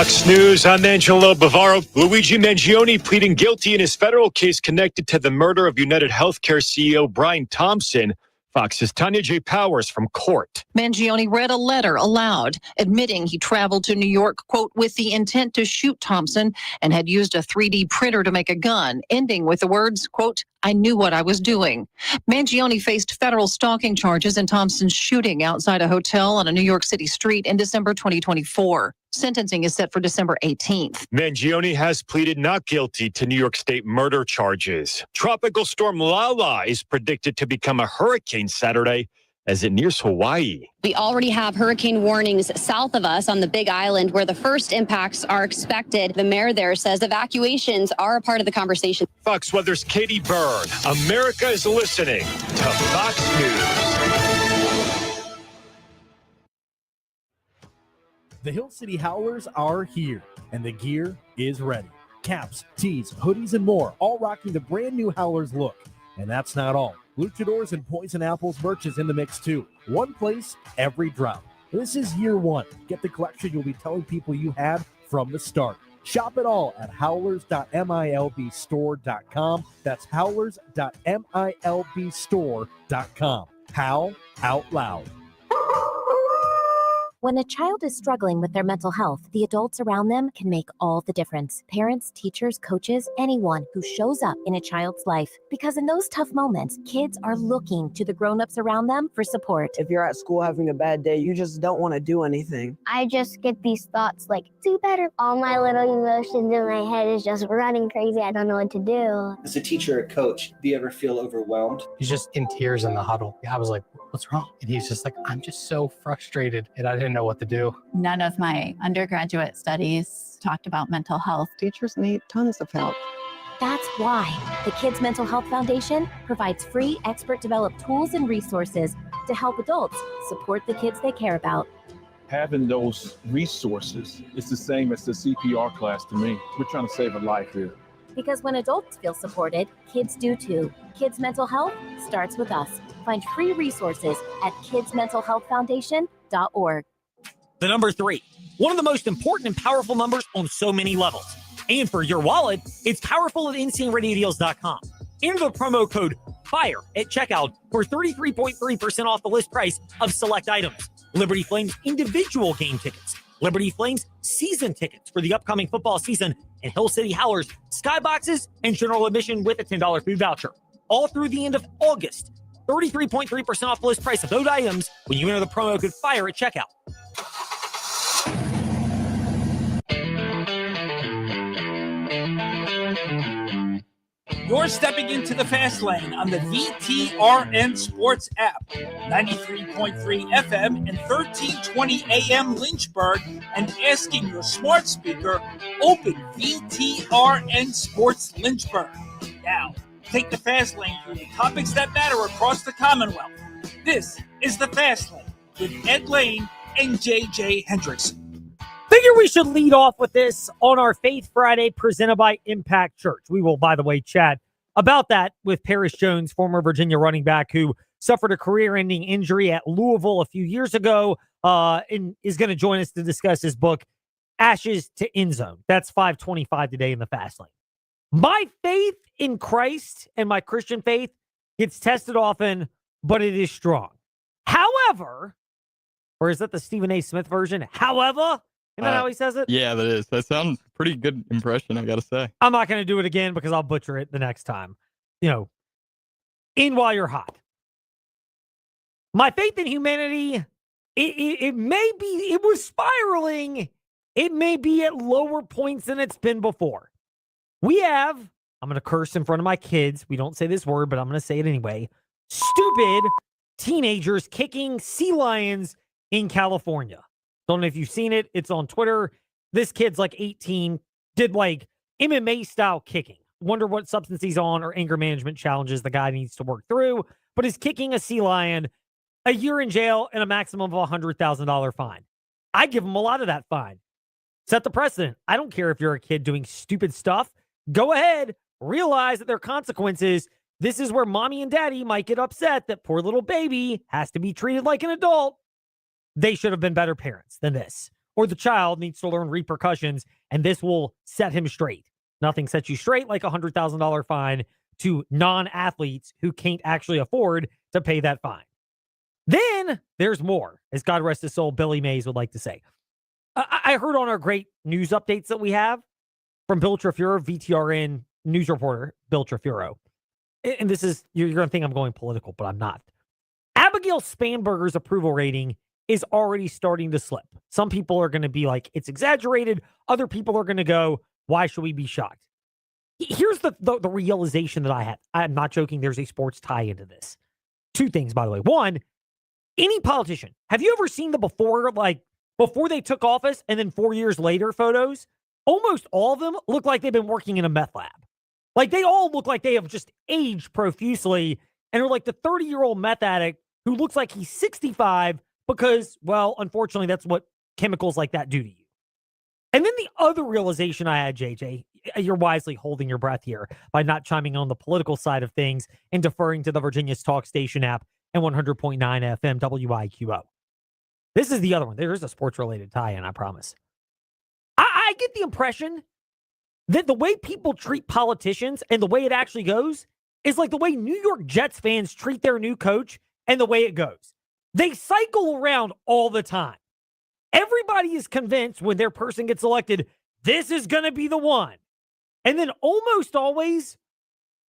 Fox News, I'm Angelo Bavaro. Luigi Mangione pleading guilty in his federal case connected to the murder of United Healthcare CEO Brian Thompson. Fox's Tanya J. Powers from court. Mangione read a letter aloud, admitting he traveled to New York, quote, with the intent to shoot Thompson and had used a 3D printer to make a gun, ending with the words, quote, I knew what I was doing. Mangione faced federal stalking charges in Thompson's shooting outside a hotel on a New York City street in December 2024. Sentencing is set for December 18th. Mangione has pleaded not guilty to New York State murder charges. Tropical storm Lala is predicted to become a hurricane Saturday as it nears Hawaii. We already have hurricane warnings south of us on the Big Island where the first impacts are expected. The mayor there says evacuations are a part of the conversation. Fox Weather's Katie Byrne. America is listening to Fox News. The Hill City Howlers are here, and the gear is ready. Caps, tees, hoodies, and more, all rocking the brand new Howlers look. And that's not all. Luchadors and Poison Apples merch is in the mix too. One place, every drop. This is year one. Get the collection you'll be telling people you had from the start. Shop it all at howlers.milbstore.com. That's howlers.milbstore.com. Howl out loud. When a child is struggling with their mental health, the adults around them can make all the difference. Parents, teachers, coaches, anyone who shows up in a child's life. Because in those tough moments, kids are looking to the grown-ups around them for support. If you're at school having a bad day, you just don't want to do anything. I just get these thoughts like, do better. All my little emotions in my head is just running crazy. I don't know what to do. As a teacher or coach, do you ever feel overwhelmed? He's just in tears in the huddle. I was like, what's wrong? And he's just like, I'm just so frustrated and I didn't know what to do. None of my undergraduate studies talked about mental health. Teachers need tons of help. That's why the Kids Mental Health Foundation provides free expert-developed tools and resources to help adults support the kids they care about. Having those resources is the same as the CPR class to me. We're trying to save a life here. Because when adults feel supported, kids do too. Kids Mental Health starts with us. Find free resources at kidsmentalhealthfoundation.org. The number 3, one of the most important and powerful numbers on so many levels. And for your wallet, it's powerful at InstantRadioDeals.com. Enter the promo code FIRE at checkout for 33.3% off the list price of select items. Liberty Flames individual game tickets, Liberty Flames season tickets for the upcoming football season, and Hill City Howlers skyboxes and general admission with a $10 food voucher. All through the end of August. 33.3% off the list price of those items when you enter the promo code FIRE at checkout. You're stepping into the fast lane on the VTRN Sports app, 93.3 FM and 1320 AM Lynchburg, and asking your smart speaker, open VTRN Sports Lynchburg. Now, take the fast lane through the topics that matter across the Commonwealth. This is the Fast Lane with Ed Lane and JJ Hendrickson. Figure we should lead off with this on our Faith Friday presented by Impact Church. We will, by the way, chat about that with Paris Jones, former Virginia running back who suffered a career-ending injury at Louisville a few years ago and is going to join us to discuss his book, Ashes to End Zone. That's 5:25 today in the Fast Lane. My faith in Christ and my Christian faith gets tested often, but it is strong. However, or is that the Stephen A. Smith version? However, isn't that how he says it? Yeah, that is. That sounds pretty good impression, I got to say. I'm not going to do it again because I'll butcher it the next time. In while you're hot. My faith in humanity, it may be, it was spiraling. It may be at lower points than it's been before. We have, I'm going to curse in front of my kids. We don't say this word, but I'm going to say it anyway. Stupid teenagers kicking sea lions in California. Don't know if you've seen it. It's on Twitter. This kid's like 18, did like MMA style kicking. Wonder what substance he's on or anger management challenges the guy needs to work through, but is kicking a sea lion, a year in jail, and a maximum of $100,000 fine. I give him a lot of that fine. Set the precedent. I don't care if you're a kid doing stupid stuff. Go ahead. Realize that there are consequences. This is where mommy and daddy might get upset that poor little baby has to be treated like an adult. They should have been better parents than this. or the child needs to learn repercussions, and this will set him straight. Nothing sets you straight like a $100,000 fine to non-athletes who can't actually afford to pay that fine. Then there's more, as God rest his soul, Billy Mays would like to say. I heard on our great news updates that we have from Bill Trefuro, VTRN news reporter, Bill Trefuro. And this is, you're going to think I'm going political, but I'm not. Abigail Spanberger's approval rating is already starting to slip. Some people are going to be like, it's exaggerated. Other people are going to go, why should we be shocked? Here's the realization that I had. I'm not joking. There's a sports tie into this. Two things, by the way. One, any politician, have you ever seen the before they took office and then 4 years later photos? Almost all of them look like they've been working in a meth lab. Like, they all look like they have just aged profusely and are like the 30-year-old meth addict who looks like he's 65 because, well, unfortunately, that's what chemicals like that do to you. And then the other realization I had, JJ, you're wisely holding your breath here by not chiming on the political side of things and deferring to the Virginia's Talk Station app and 100.9 FM WIQO. This is the other one. There is a sports-related tie-in, I promise. I get the impression that the way people treat politicians and the way it actually goes is like the way New York Jets fans treat their new coach and the way it goes. They cycle around all the time. Everybody is convinced when their person gets elected, this is going to be the one. And then almost always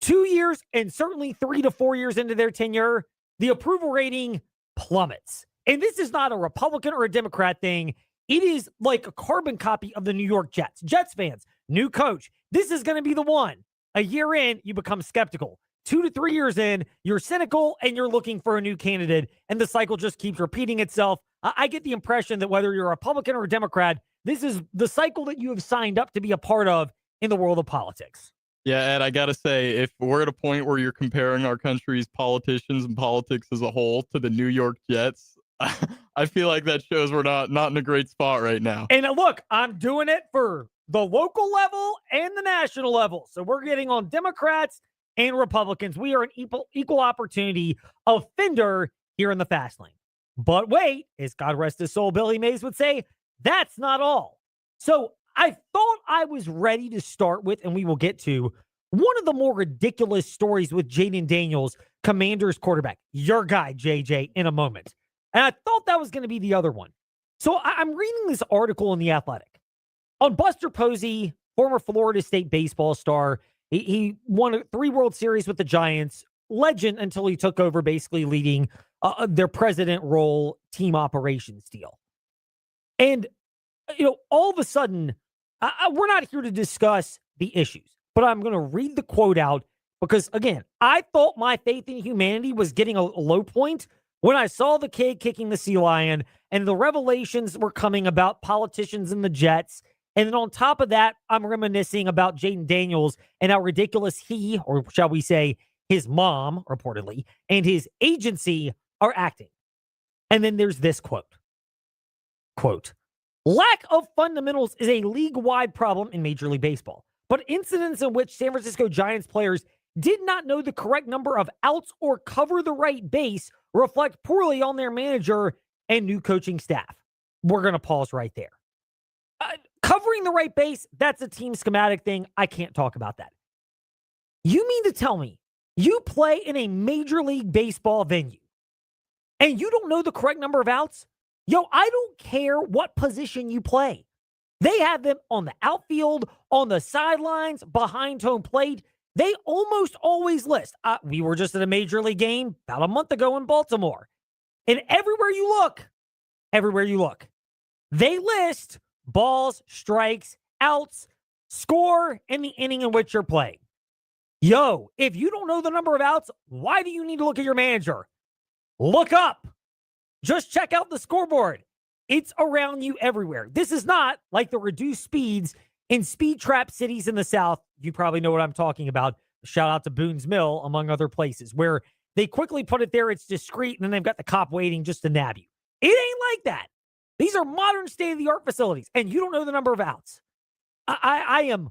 2 years and certainly 3 to 4 years into their tenure, the approval rating plummets. And this is not a Republican or a Democrat thing. It is like a carbon copy of the New York Jets. Jets fans, new coach. This is going to be the one. A year in, you become skeptical. 2 to 3 years in, you're cynical and you're looking for a new candidate. And the cycle just keeps repeating itself. I get the impression that whether you're a Republican or a Democrat, this is the cycle that you have signed up to be a part of in the world of politics. Yeah, Ed, I got to say, if we're at a point where you're comparing our country's politicians and politics as a whole to the New York Jets, I feel like that shows we're not in a great spot right now. And look, I'm doing it for the local level and the national level. So we're getting on Democrats and Republicans. We are an equal opportunity offender here in the fast lane. But wait, as God rest his soul, Billy Mays would say, that's not all. So I thought I was ready to start with, and we will get to, one of the more ridiculous stories with Jayden Daniels, Commanders quarterback, your guy, JJ, in a moment. And I thought that was going to be the other one. So I'm reading this article in The Athletic. On Buster Posey, former Florida State baseball star, he won 3 World Series with the Giants, legend until he took over basically leading their president role, team operations deal. And, all of a sudden, we're not here to discuss the issues, but I'm going to read the quote out because, again, I thought my faith in humanity was getting a low point when I saw the kid kicking the sea lion and the revelations were coming about politicians and the Jets. And then on top of that, I'm reminiscing about Jayden Daniels and how ridiculous he, or shall we say, his mom, reportedly, and his agency are acting. And then there's this quote. Quote, lack of fundamentals is a league-wide problem in Major League Baseball, but incidents in which San Francisco Giants players did not know the correct number of outs or cover the right base reflect poorly on their manager and new coaching staff. We're going to pause right there. Covering the right base, that's a team schematic thing. I can't talk about that. You mean to tell me you play in a Major League Baseball venue and you don't know the correct number of outs? Yo, I don't care what position you play. They have them on the outfield, on the sidelines, behind home plate. They almost always list. We were just at a Major League game about a month ago in Baltimore. And everywhere you look, they list balls, strikes, outs, score, and the inning in which you're playing. Yo, if you don't know the number of outs, why do you need to look at your manager? Look up. Just check out the scoreboard. It's around you everywhere. This is not like the reduced speeds in speed trap cities in the South. You probably know what I'm talking about. Shout out to Boone's Mill, among other places, where they quickly put it there. It's discreet, and then they've got the cop waiting just to nab you. It ain't like that. These are modern state-of-the-art facilities, and you don't know the number of outs. I am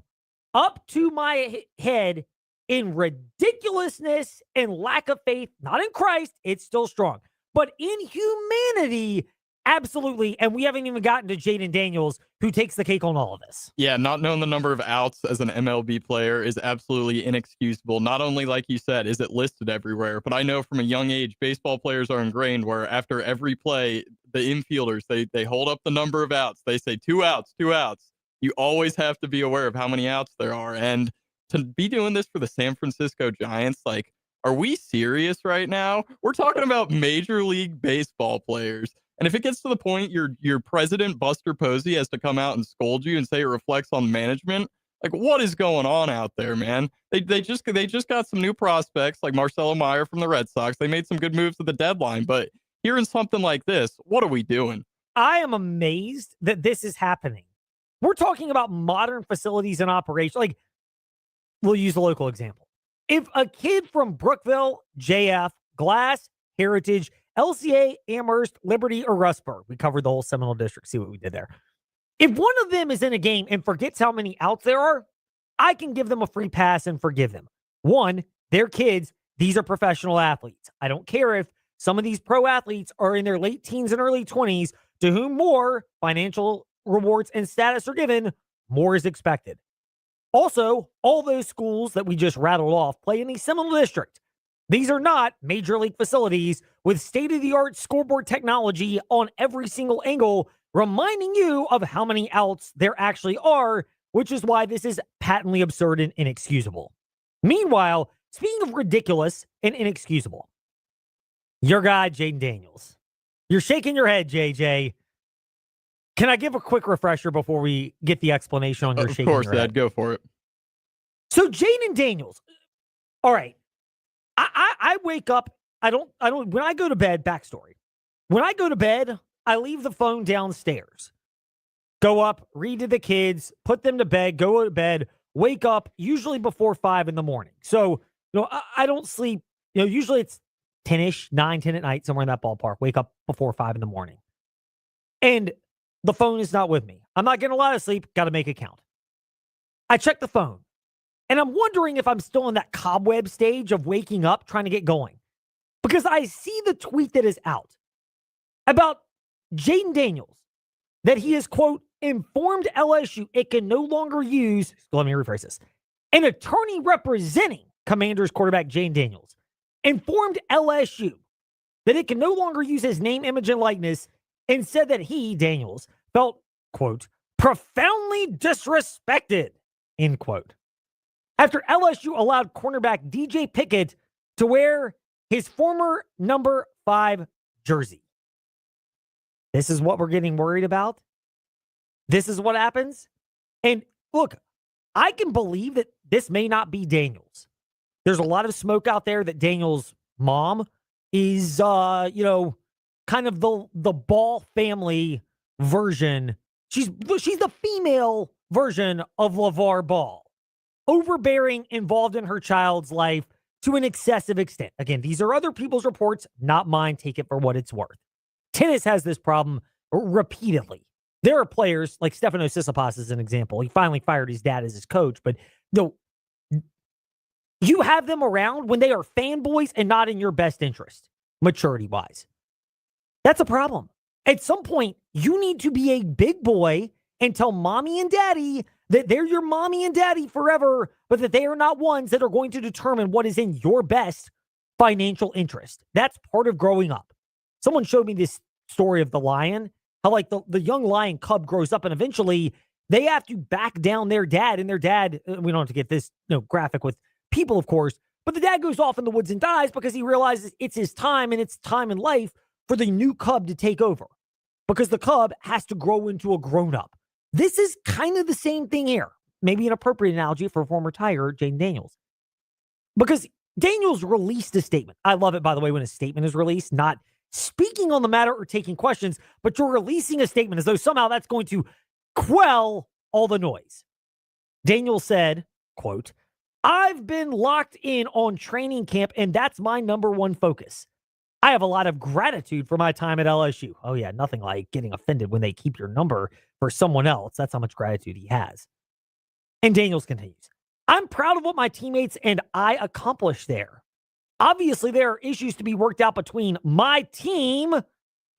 up to my head in ridiculousness and lack of faith, not in Christ, it's still strong, but in humanity Absolutely. And we haven't even gotten to Jaden Daniels, who takes the cake on all of this. Yeah, not knowing the number of outs as an MLB player is absolutely inexcusable. Not only, like you said, is it listed everywhere, but I know from a young age, baseball players are ingrained where after every play, the infielders, they hold up the number of outs. They say 2 outs, 2 outs. You always have to be aware of how many outs there are. And to be doing this for the San Francisco Giants, like, are we serious right now? We're talking about Major League Baseball players. And if it gets to the point your president, Buster Posey, has to come out and scold you and say it reflects on management, like, what is going on out there, man? They just got some new prospects like Marcelo Meyer from the Red Sox. They made some good moves at the deadline, but hearing something like this, what are we doing? I am amazed that this is happening. We're talking about modern facilities and operation. Like, we'll use a local example. If a kid from Brookville, JF, Glass, Heritage, LCA, Amherst, Liberty, or Rustburg, we covered the whole Seminole District, see what we did there. If one of them is in a game and forgets how many outs there are, I can give them a free pass and forgive them. One, they're kids. These are professional athletes. I don't care if some of these pro athletes are in their late teens and early 20s, to whom more financial rewards and status are given, more is expected. Also, all those schools that we just rattled off play in the Seminole District. These are not major league facilities with state-of-the-art scoreboard technology on every single angle, reminding you of how many outs there actually are, which is why this is patently absurd and inexcusable. Meanwhile, speaking of ridiculous and inexcusable, your guy, Jaden Daniels. You're shaking your head, JJ. Can I give a quick refresher before we get the explanation on your shaking your head? Of course, Dad. Go for it. So Jaden Daniels. All right. I wake up. I don't, when I go to bed, backstory. When I go to bed, I leave the phone downstairs. Go up, read to the kids, put them to bed, go to bed, wake up, usually before 5 in the morning. So, I don't sleep, usually it's 10-ish, 9, 10 at night, somewhere in that ballpark. Wake up before 5 in the morning. And the phone is not with me. I'm not getting a lot of sleep. Got to make it count. I check the phone. And I'm wondering if I'm still in that cobweb stage of waking up, trying to get going. Because I see the tweet that is out about Jaden Daniels, that he is, quote, informed LSU it can no longer use, let me rephrase this, an attorney representing Commanders quarterback Jaden Daniels informed LSU that it can no longer use his name, image, and likeness, and said that he, Daniels, felt, quote, profoundly disrespected, end quote, after LSU allowed cornerback DJ Pickett to wear his former number 5 jersey. This is what we're getting worried about. This is what happens. And look, I can believe that this may not be Daniels. There's a lot of smoke out there that Daniels' mom is, kind of the Ball family version. She's the female version of LeVar Ball. Overbearing, involved in her child's life to an excessive extent. Again, these are other people's reports, not mine. Take it for what it's worth. Tennis has this problem repeatedly. There are players like Stefano Tsitsipas as an example. He finally fired his dad as his coach, but you have them around when they are fanboys and not in your best interest, maturity-wise. That's a problem. At some point, you need to be a big boy and tell mommy and daddy that they're your mommy and daddy forever, but that they are not ones that are going to determine what is in your best financial interest. That's part of growing up. Someone showed me this story of the lion, how like the young lion cub grows up and eventually they have to back down their dad, and their dad, we don't have to get this graphic with people, of course, but the dad goes off in the woods and dies because he realizes it's his time and it's time in life for the new cub to take over because the cub has to grow into a grown-up. This is kind of the same thing here. Maybe an appropriate analogy for former Tiger, Jaden Daniels. Because Daniels released a statement. I love it, by the way, when a statement is released, not speaking on the matter or taking questions, but you're releasing a statement as though somehow that's going to quell all the noise. Daniels said, quote, I've been locked in on training camp, and that's my number one focus. I have a lot of gratitude for my time at LSU. Oh, yeah, nothing like getting offended when they keep your number for someone else. That's how much gratitude he has. And Daniels continues, I'm proud of what my teammates and I accomplished there. Obviously, there are issues to be worked out between my team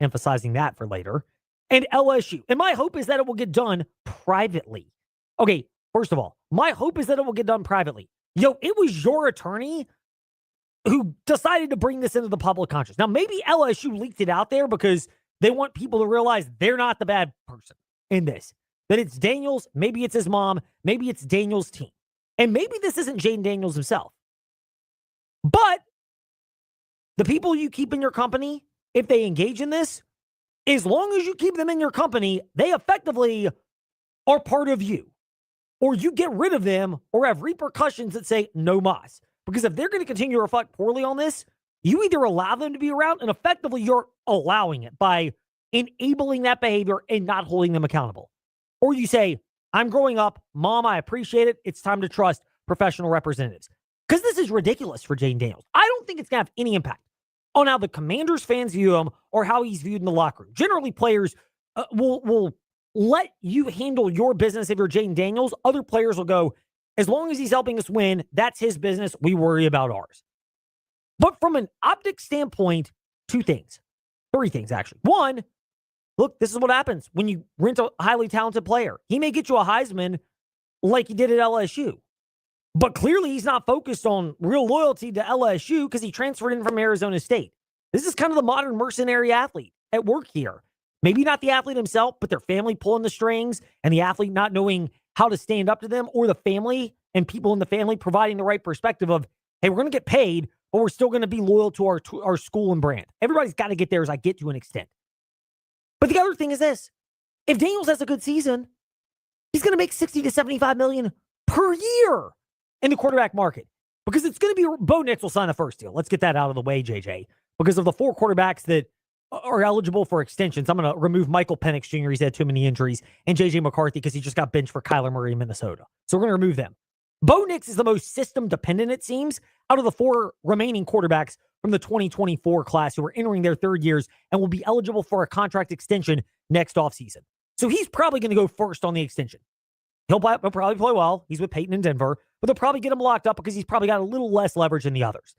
emphasizing that for later, and LSU. And my hope is that it will get done privately. Okay, first of all, my hope is that it will get done privately. Yo, it was your attorney who decided to bring this into the public conscious. Now, maybe LSU leaked it out there because they want people to realize they're not the bad person in this. That it's Daniels, maybe it's his mom, maybe it's Daniels' team. And maybe this isn't Jaden Daniels himself. But the people you keep in your company, if they engage in this, as long as you keep them in your company, they effectively are part of you. Or you get rid of them or have repercussions that say no mas. Because if they're going to continue to reflect poorly on this, you either allow them to be around and effectively you're allowing it by enabling that behavior and not holding them accountable. Or you say, I'm growing up. Mom, I appreciate it. It's time to trust professional representatives. Because this is ridiculous for Jaden Daniels. I don't think it's going to have any impact on how the Commanders fans view him or how he's viewed in the locker room. Generally, players will let you handle your business if you're Jaden Daniels. Other players will go, as long as he's helping us win, that's his business. We worry about ours. But from an optics standpoint, three things, actually. One, look, this is what happens when you rent a highly talented player. He may get you a Heisman like he did at LSU. But clearly he's not focused on real loyalty to LSU because he transferred in from Arizona State. This is kind of the modern mercenary athlete at work here. Maybe not the athlete himself, but their family pulling the strings and the athlete not knowing how to stand up to them, or the family and people in the family providing the right perspective of, hey, we're going to get paid, but we're still going to be loyal to our school and brand. Everybody's got to get there as I get to an extent. But the other thing is this. If Daniels has a good season, he's going to make $60 to $75 million per year in the quarterback market, because it's going to be Bo Nix will sign the first deal. Let's get that out of the way, JJ, because of the 4 quarterbacks that are eligible for extensions. I'm going to remove Michael Penix Jr. He's had too many injuries, and JJ McCarthy because he just got benched for Kyler Murray in Minnesota. So we're going to remove them. Bo Nix is the most system dependent, it seems, out of the 4 remaining quarterbacks from the 2024 class who are entering their 3rd years and will be eligible for a contract extension next offseason. So he's probably going to go first on the extension. He'll probably play well. He's with Peyton in Denver, but they'll probably get him locked up because he's probably got a little less leverage than the others.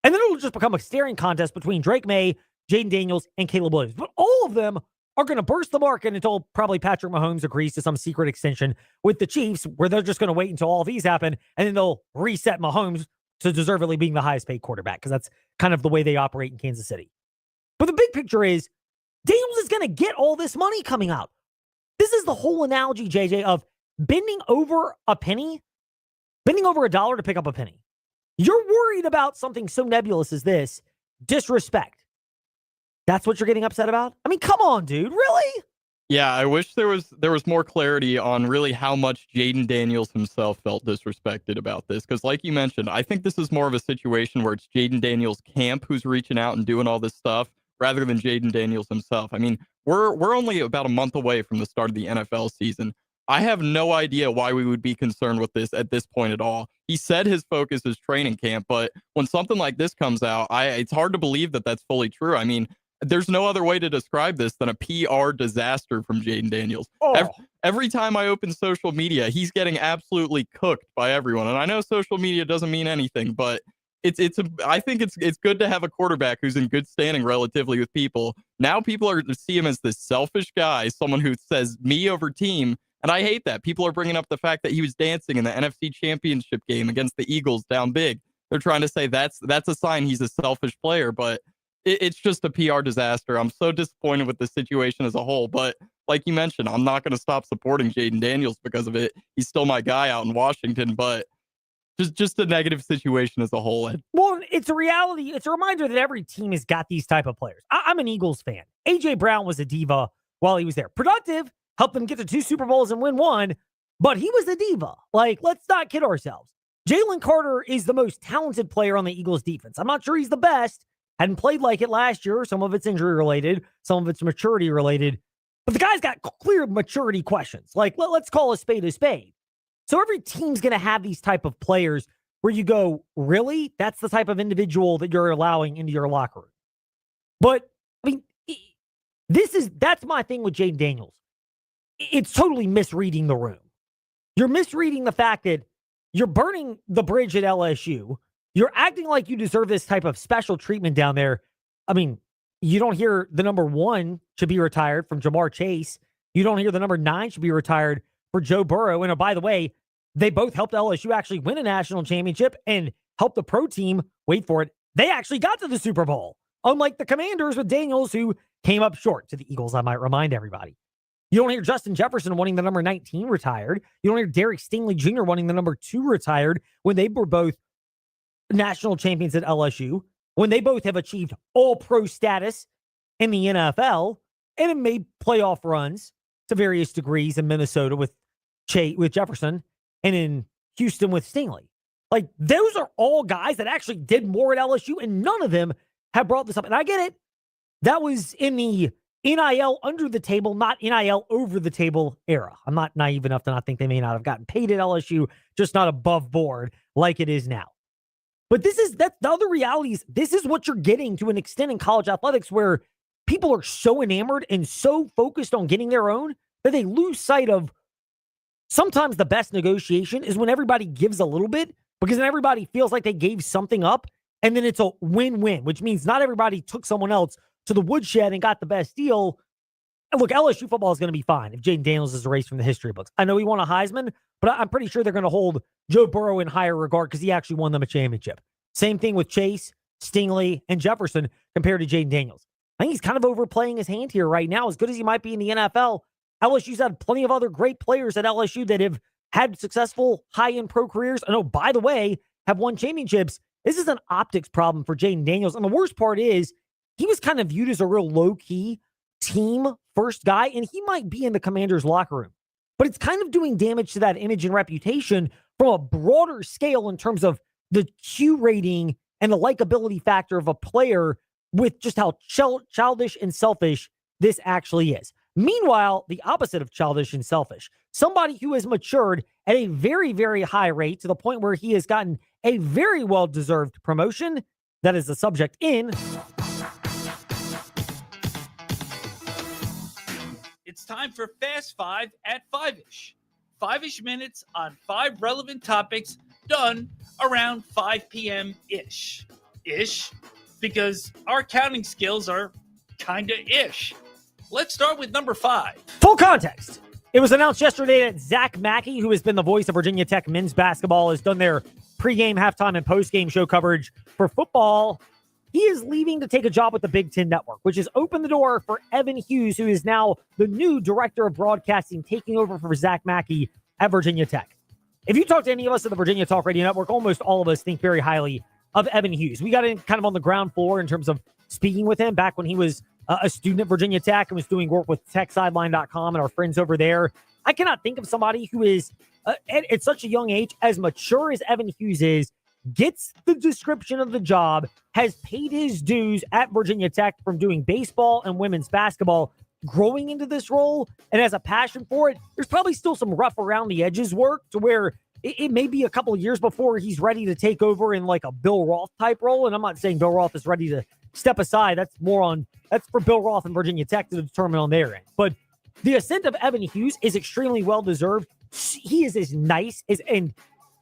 And then it'll just become a staring contest between Drake May, Jaden Daniels, and Caleb Williams. But all of them are going to burst the market until probably Patrick Mahomes agrees to some secret extension with the Chiefs, where they're just going to wait until all of these happen, and then they'll reset Mahomes to deservedly being the highest paid quarterback, because that's kind of the way they operate in Kansas City. But the big picture is Daniels is going to get all this money coming out. This is the whole analogy, JJ, of bending over a dollar to pick up a penny. You're worried about something so nebulous as this, disrespect. That's what you're getting upset about? I mean, come on, dude. Really? Yeah, I wish there was more clarity on really how much Jaden Daniels himself felt disrespected about this. Because like you mentioned, I think this is more of a situation where it's Jaden Daniels' camp who's reaching out and doing all this stuff rather than Jaden Daniels himself. I mean, we're only about a month away from the start of the NFL season. I have no idea why we would be concerned with this at this point at all. He said his focus is training camp, but when something like this comes out, it's hard to believe that that's fully true. I mean, there's no other way to describe this than a PR disaster from Jaden Daniels. Oh. Every time I open social media, he's getting absolutely cooked by everyone. And I know social media doesn't mean anything, but I think it's good to have a quarterback who's in good standing relatively with people. Now people are to see him as this selfish guy, someone who says me over team. And I hate that. People are bringing up the fact that he was dancing in the NFC Championship game against the Eagles down big. They're trying to say that's a sign he's a selfish player, but it's just a PR disaster. I'm so disappointed with the situation as a whole. But like you mentioned, I'm not going to stop supporting Jaden Daniels because of it. He's still my guy out in Washington, but just a negative situation as a whole. Well, it's a reality. It's a reminder that every team has got these type of players. I'm an Eagles fan. A.J. Brown was a diva while he was there. Productive, helped them get to 2 Super Bowls and win 1, but he was a diva. Like, let's not kid ourselves. Jalen Carter is the most talented player on the Eagles defense. I'm not sure he's the best. Hadn't played like it last year. Some of it's injury related, some of it's maturity related. But the guy's got clear maturity questions. Like, let's call a spade a spade. So every team's going to have these type of players where you go, really? That's the type of individual that you're allowing into your locker room. But, I mean, that's my thing with Jaden Daniels. It's totally misreading the room. You're misreading the fact that you're burning the bridge at LSU. You're acting like you deserve this type of special treatment down there. I mean, you don't hear the number 1 should be retired from Jamar Chase. You don't hear the number 9 should be retired for Joe Burrow. And oh, by the way, they both helped LSU actually win a national championship and helped the pro team, wait for it, they actually got to the Super Bowl. Unlike the Commanders with Daniels, who came up short to the Eagles, I might remind everybody. You don't hear Justin Jefferson wanting the number 19 retired. You don't hear Derek Stingley Jr. wanting the number 2 retired when they were both national champions at LSU, when they both have achieved all-pro status in the NFL and have made playoff runs to various degrees in Minnesota with Jefferson and in Houston with Stingley. Like, those are all guys that actually did more at LSU, and none of them have brought this up. And I get it. That was in the NIL under the table, not NIL over the table era. I'm not naive enough to not think they may not have gotten paid at LSU, just not above board like it is now. But that's the other reality is this is what you're getting to an extent in college athletics where people are so enamored and so focused on getting their own that they lose sight of sometimes the best negotiation is when everybody gives a little bit, because then everybody feels like they gave something up, and then it's a win-win, which means not everybody took someone else to the woodshed and got the best deal. And look, LSU football is going to be fine if Jaden Daniels is erased from the history books. I know he won a Heisman, but I'm pretty sure they're going to hold Joe Burrow in higher regard because he actually won them a championship. Same thing with Chase, Stingley, and Jefferson compared to Jaden Daniels. I think he's kind of overplaying his hand here right now. As good as he might be in the NFL, LSU's had plenty of other great players at LSU that have had successful high-end pro careers. And oh, by the way, have won championships. This is an optics problem for Jaden Daniels. And the worst part is he was kind of viewed as a real low-key team-first guy, and he might be in the Commanders' locker room. But it's kind of doing damage to that image and reputation from a broader scale in terms of the Q rating and the likability factor of a player with just how childish and selfish this actually is. Meanwhile, the opposite of childish and selfish, somebody who has matured at a very, very high rate to the point where he has gotten a very well-deserved promotion. That is the subject in... It's time for Fast 5 at 5-ish. 5-ish minutes on 5 relevant topics done around 5 p.m.-ish. Ish, because our counting skills are kinda ish. Let's start with number 5. Full context. It was announced yesterday that Zach Mackey, who has been the voice of Virginia Tech men's basketball, has done their pregame, halftime, and postgame show coverage for football. He is leaving to take a job with the Big Ten Network, which has opened the door for Evan Hughes, who is now the new director of broadcasting, taking over for Zach Mackey at Virginia Tech. If you talk to any of us at the Virginia Talk Radio Network, almost all of us think very highly of Evan Hughes. We got in kind of on the ground floor in terms of speaking with him back when he was a student at Virginia Tech and was doing work with TechSideline.com and our friends over there. I cannot think of somebody who is, at such a young age, as mature as Evan Hughes is, gets the description of the job, has paid his dues at Virginia Tech from doing baseball and women's basketball, growing into this role, and has a passion for it. There's probably still some rough around the edges work to where it may be a couple of years before he's ready to take over in like a Bill Roth type role. And I'm not saying Bill Roth is ready to step aside. That's for Bill Roth and Virginia Tech to determine on their end. But the ascent of Evan Hughes is extremely well-deserved. He is as nice and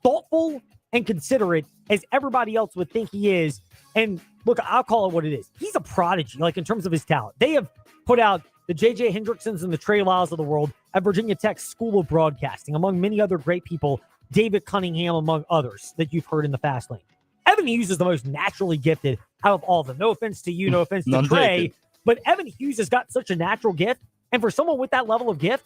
thoughtful and considerate as everybody else would think he is. And look, I'll call it what it is. He's a prodigy, like in terms of his talent. They have put out the J.J. Hendricksons and the Trey Lyles of the world at Virginia Tech's School of Broadcasting, among many other great people, David Cunningham, among others that you've heard in the fast lane. Evan Hughes is the most naturally gifted out of all of them. No offense to you, no offense to Trey, but Evan Hughes has got such a natural gift. And for someone with that level of gift,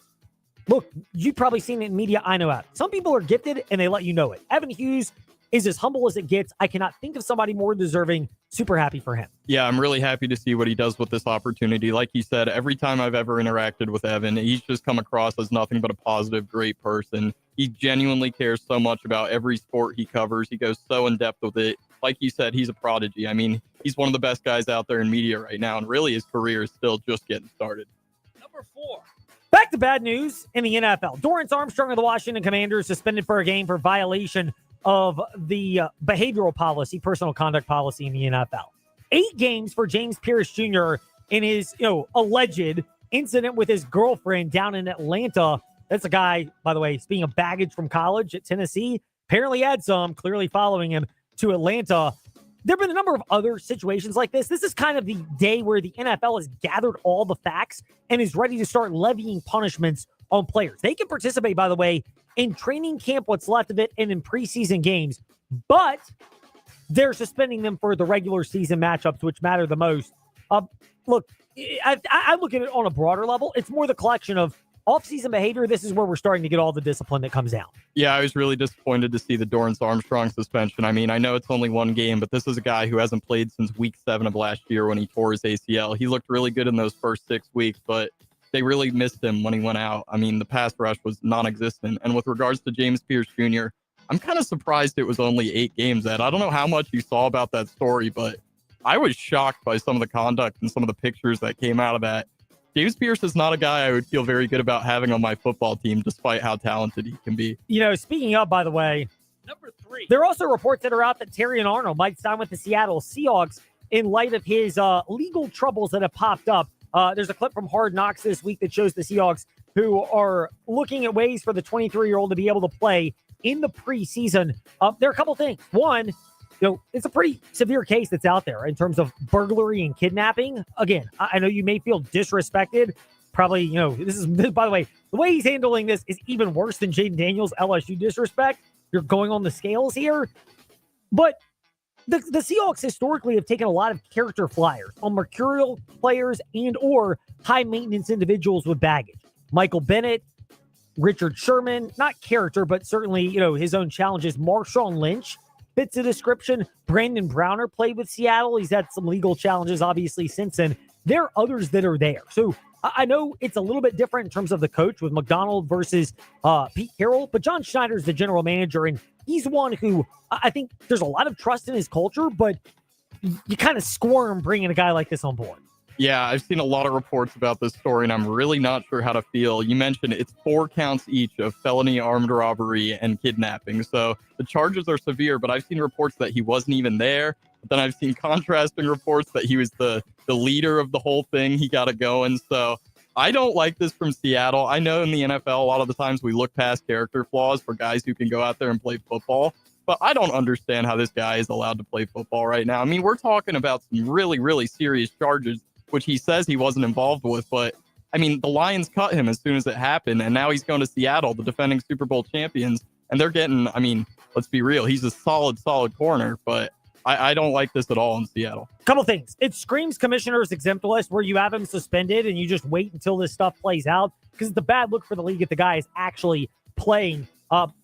look, you've probably seen it in media. I know that. Some people are gifted and they let you know it. Evan Hughes is as humble as it gets. I cannot think of somebody more deserving. Super happy for him. Yeah, I'm really happy to see what he does with this opportunity. Like you said, every time I've ever interacted with Evan, he's just come across as nothing but a positive, great person. He genuinely cares so much about every sport he covers. He goes so in depth with it. Like you said, he's a prodigy. I mean, he's one of the best guys out there in media right now, and really his career is still just getting started. Number 4. Back to bad news in the NFL. Dorrance Armstrong of the Washington Commanders suspended for a game for violation of the behavioral policy, personal conduct policy in the NFL. 8 games for James Pierce Jr. in his, alleged incident with his girlfriend down in Atlanta. That's a guy, by the way, speaking of baggage from college at Tennessee, apparently had some, clearly following him to Atlanta. there have been a number of other situations like this. This is kind of the day where the NFL has gathered all the facts and is ready to start levying punishments on players. They can participate, by the way, in training camp, what's left of it, and in preseason games, but they're suspending them for the regular season matchups, which matter the most. Look, I look at it on a broader level. It's more the collection of off-season behavior. This is where we're starting to get all the discipline that comes down. Yeah, I was really disappointed to see the Dorrance Armstrong suspension. I mean, I know it's only one game, but this is a guy who hasn't played since week 7 of last year when he tore his ACL. He looked really good in those first 6 weeks, but they really missed him when he went out. I mean, the pass rush was non-existent. And with regards to James Pierce Jr., I'm kind of surprised it was only 8 games, Ed. I don't know how much you saw about that story, but I was shocked by some of the conduct and some of the pictures that came out of that. James Pierce is not a guy I would feel very good about having on my football team, despite how talented he can be. You know, speaking of, by the way, Number 3. there are also reports that are out that Terrion Arnold might sign with the Seattle Seahawks in light of his legal troubles that have popped up. There's a clip from Hard Knocks this week that shows the Seahawks who are looking at ways for the 23-year-old to be able to play in the preseason. There are a couple things. One, it's a pretty severe case that's out there in terms of burglary and kidnapping. Again, I know you may feel disrespected. Probably, this is, by the way, the way he's handling this is even worse than Jaden Daniels' LSU disrespect. You're going on the scales here. But the Seahawks historically have taken a lot of character flyers on mercurial players and or high-maintenance individuals with baggage. Michael Bennett, Richard Sherman, not character, but certainly, his own challenges. Marshawn Lynch fits the description. Brandon Browner played with Seattle. He's had some legal challenges, obviously, since then. There are others that are there. So I know it's a little bit different in terms of the coach with McDonald versus Pete Carroll, but John Schneider is the general manager, and he's one who I think there's a lot of trust in his culture, but you kind of squirm bringing a guy like this on board. Yeah, I've seen a lot of reports about this story, and I'm really not sure how to feel. You mentioned it's 4 counts each of felony armed robbery and kidnapping. So the charges are severe, but I've seen reports that he wasn't even there. But then I've seen contrasting reports that he was the leader of the whole thing. He got it going. So I don't like this from Seattle. I know in the NFL, a lot of the times we look past character flaws for guys who can go out there and play football. But I don't understand how this guy is allowed to play football right now. I mean, we're talking about some really, really serious charges, which he says he wasn't involved with. But, I mean, the Lions cut him as soon as it happened, and now he's going to Seattle, the defending Super Bowl champions, and they're getting, I mean, let's be real, he's a solid corner, but I don't like this at all in Seattle. Couple things. It screams commissioner's exempt list where you have him suspended and you just wait until this stuff plays out, because it's a bad look for the league if the guy is actually playing.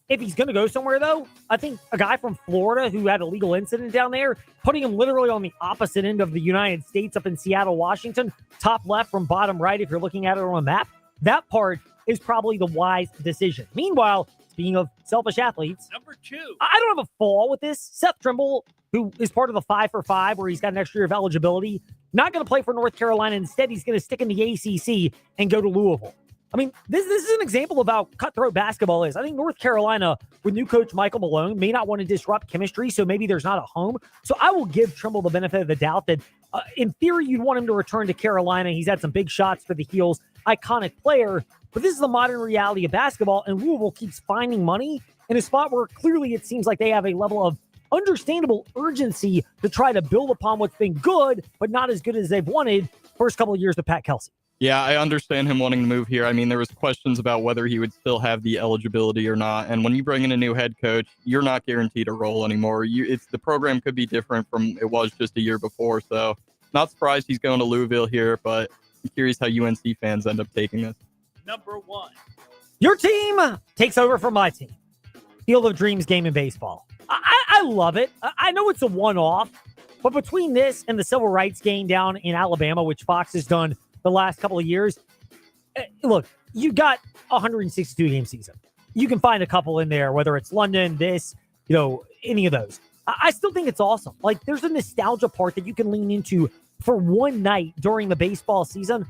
If he's going to go somewhere, though, I think a guy from Florida who had a legal incident down there, putting him literally on the opposite end of the United States up in Seattle, Washington, top left from bottom right, if you're looking at it on a map, that part is probably the wise decision. Meanwhile, speaking of selfish athletes, Number 2. I don't have a fall with this. Seth Trimble, who is part of the 5 for 5, where he's got an extra year of eligibility, not going to play for North Carolina. Instead, he's going to stick in the ACC and go to Louisville. I mean, this is an example of how cutthroat basketball is. I think North Carolina, with new coach Michael Malone, may not want to disrupt chemistry, so maybe there's not a home. So I will give Trimble the benefit of the doubt that, in theory, you'd want him to return to Carolina. He's had some big shots for the Heels, iconic player. But this is the modern reality of basketball, and Louisville keeps finding money in a spot where clearly it seems like they have a level of understandable urgency to try to build upon what's been good, but not as good as they've wanted first couple of years with Pat Kelsey. Yeah, I understand him wanting to move here. I mean, there was questions about whether he would still have the eligibility or not. And when you bring in a new head coach, you're not guaranteed a role anymore. The program could be different from it was just a year before. So not surprised he's going to Louisville here, but I'm curious how UNC fans end up taking this. Number 1. Your team takes over from my team. Field of Dreams game in baseball. I love it. I know it's a one-off, but between this and the civil rights game down in Alabama, which Fox has done the last couple of years, look, you got a 162-game season. You can find a couple in there, whether it's London, any of those. I still think it's awesome. Like, there's a nostalgia part that you can lean into for one night during the baseball season.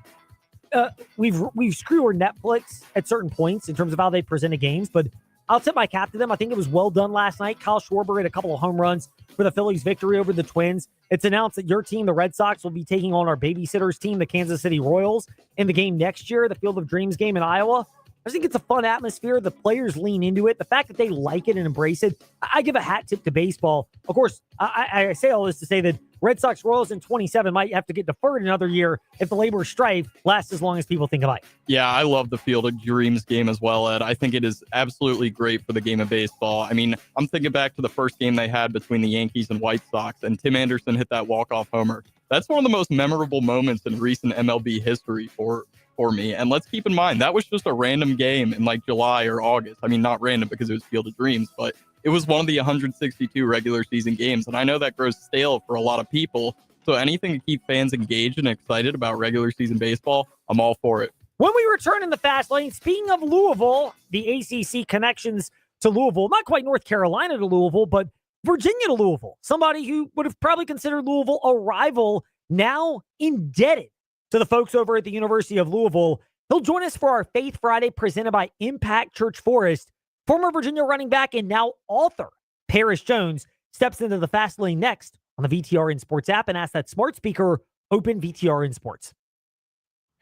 We've screwed Netflix at certain points in terms of how they presented games, but I'll tip my cap to them. I think it was well done last night. Kyle Schwarber had a couple of home runs for the Phillies' victory over the Twins. It's announced that your team, the Red Sox, will be taking on our babysitters team, the Kansas City Royals, in the game next year, the Field of Dreams game in Iowa. I just think it's a fun atmosphere. The players lean into it. The fact that they like it and embrace it, I give a hat tip to baseball. Of course, I say all this to say that Red Sox Royals in 27 might have to get deferred another year if the labor strife lasts as long as people think of it. Yeah, I love the Field of Dreams game as well, Ed. I think it is absolutely great for the game of baseball. I mean, I'm thinking back to the first game they had between the Yankees and White Sox, and Tim Anderson hit that walk-off homer. That's one of the most memorable moments in recent MLB history for me. And let's keep in mind, that was just a random game in like July or August. I mean, not random because it was Field of Dreams, but it was one of the 162 regular season games. And I know that grows stale for a lot of people. So anything to keep fans engaged and excited about regular season baseball, I'm all for it. When we return in the fast lane, speaking of Louisville, the ACC connections to Louisville, not quite North Carolina to Louisville, but Virginia to Louisville. Somebody who would have probably considered Louisville a rival, now indebted to the folks over at the University of Louisville. He'll join us for our Faith Friday presented by Impact Church Forest. Former Virginia running back and now author Paris Jones steps into the fast lane next on the VTRN Sports app and asks that smart speaker open VTRN Sports.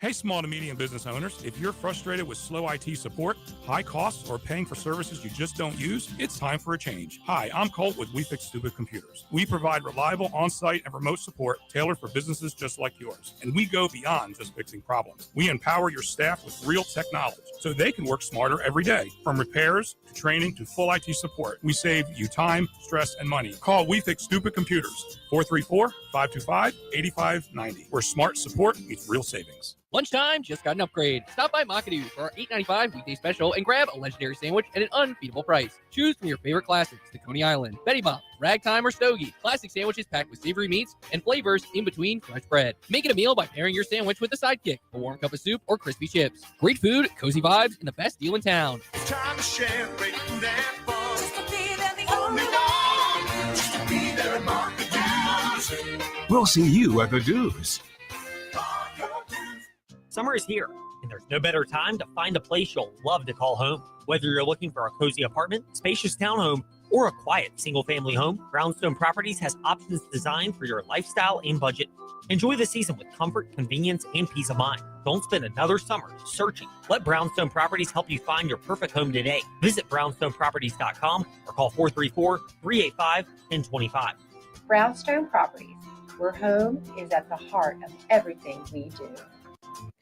Hey, small to medium business owners, if you're frustrated with slow IT support, high costs, or paying for services you just don't use, it's time for a change. Hi, I'm Colt with We Fix Stupid Computers. We provide reliable on-site and remote support tailored for businesses just like yours. And we go beyond just fixing problems. We empower your staff with real technology so they can work smarter every day. From repairs to training to full IT support, we save you time, stress, and money. Call We Fix Stupid Computers, 434-525-8590, where smart support meets real savings. Lunchtime just got an upgrade. Stop by Makadu for our $8.95 weekday special and grab a legendary sandwich at an unbeatable price. Choose from your favorite classics to Coney Island, Betty Bob, Ragtime, or Stogie. Classic sandwiches packed with savory meats and flavors in between fresh bread. Make it a meal by pairing your sandwich with a sidekick, a warm cup of soup, or crispy chips. Great food, cozy vibes, and the best deal in town. It's time to share great food and fun. Just to be there the only one. Just to be there at Market Dues. We'll see you at the Dues. Summer is here, and there's no better time to find a place you'll love to call home. Whether you're looking for a cozy apartment, spacious townhome, or a quiet single-family home, Brownstone Properties has options designed for your lifestyle and budget. Enjoy the season with comfort, convenience, and peace of mind. Don't spend another summer searching. Let Brownstone Properties help you find your perfect home today. Visit brownstoneproperties.com or call 434-385-1025. Brownstone Properties, where home is at the heart of everything we do.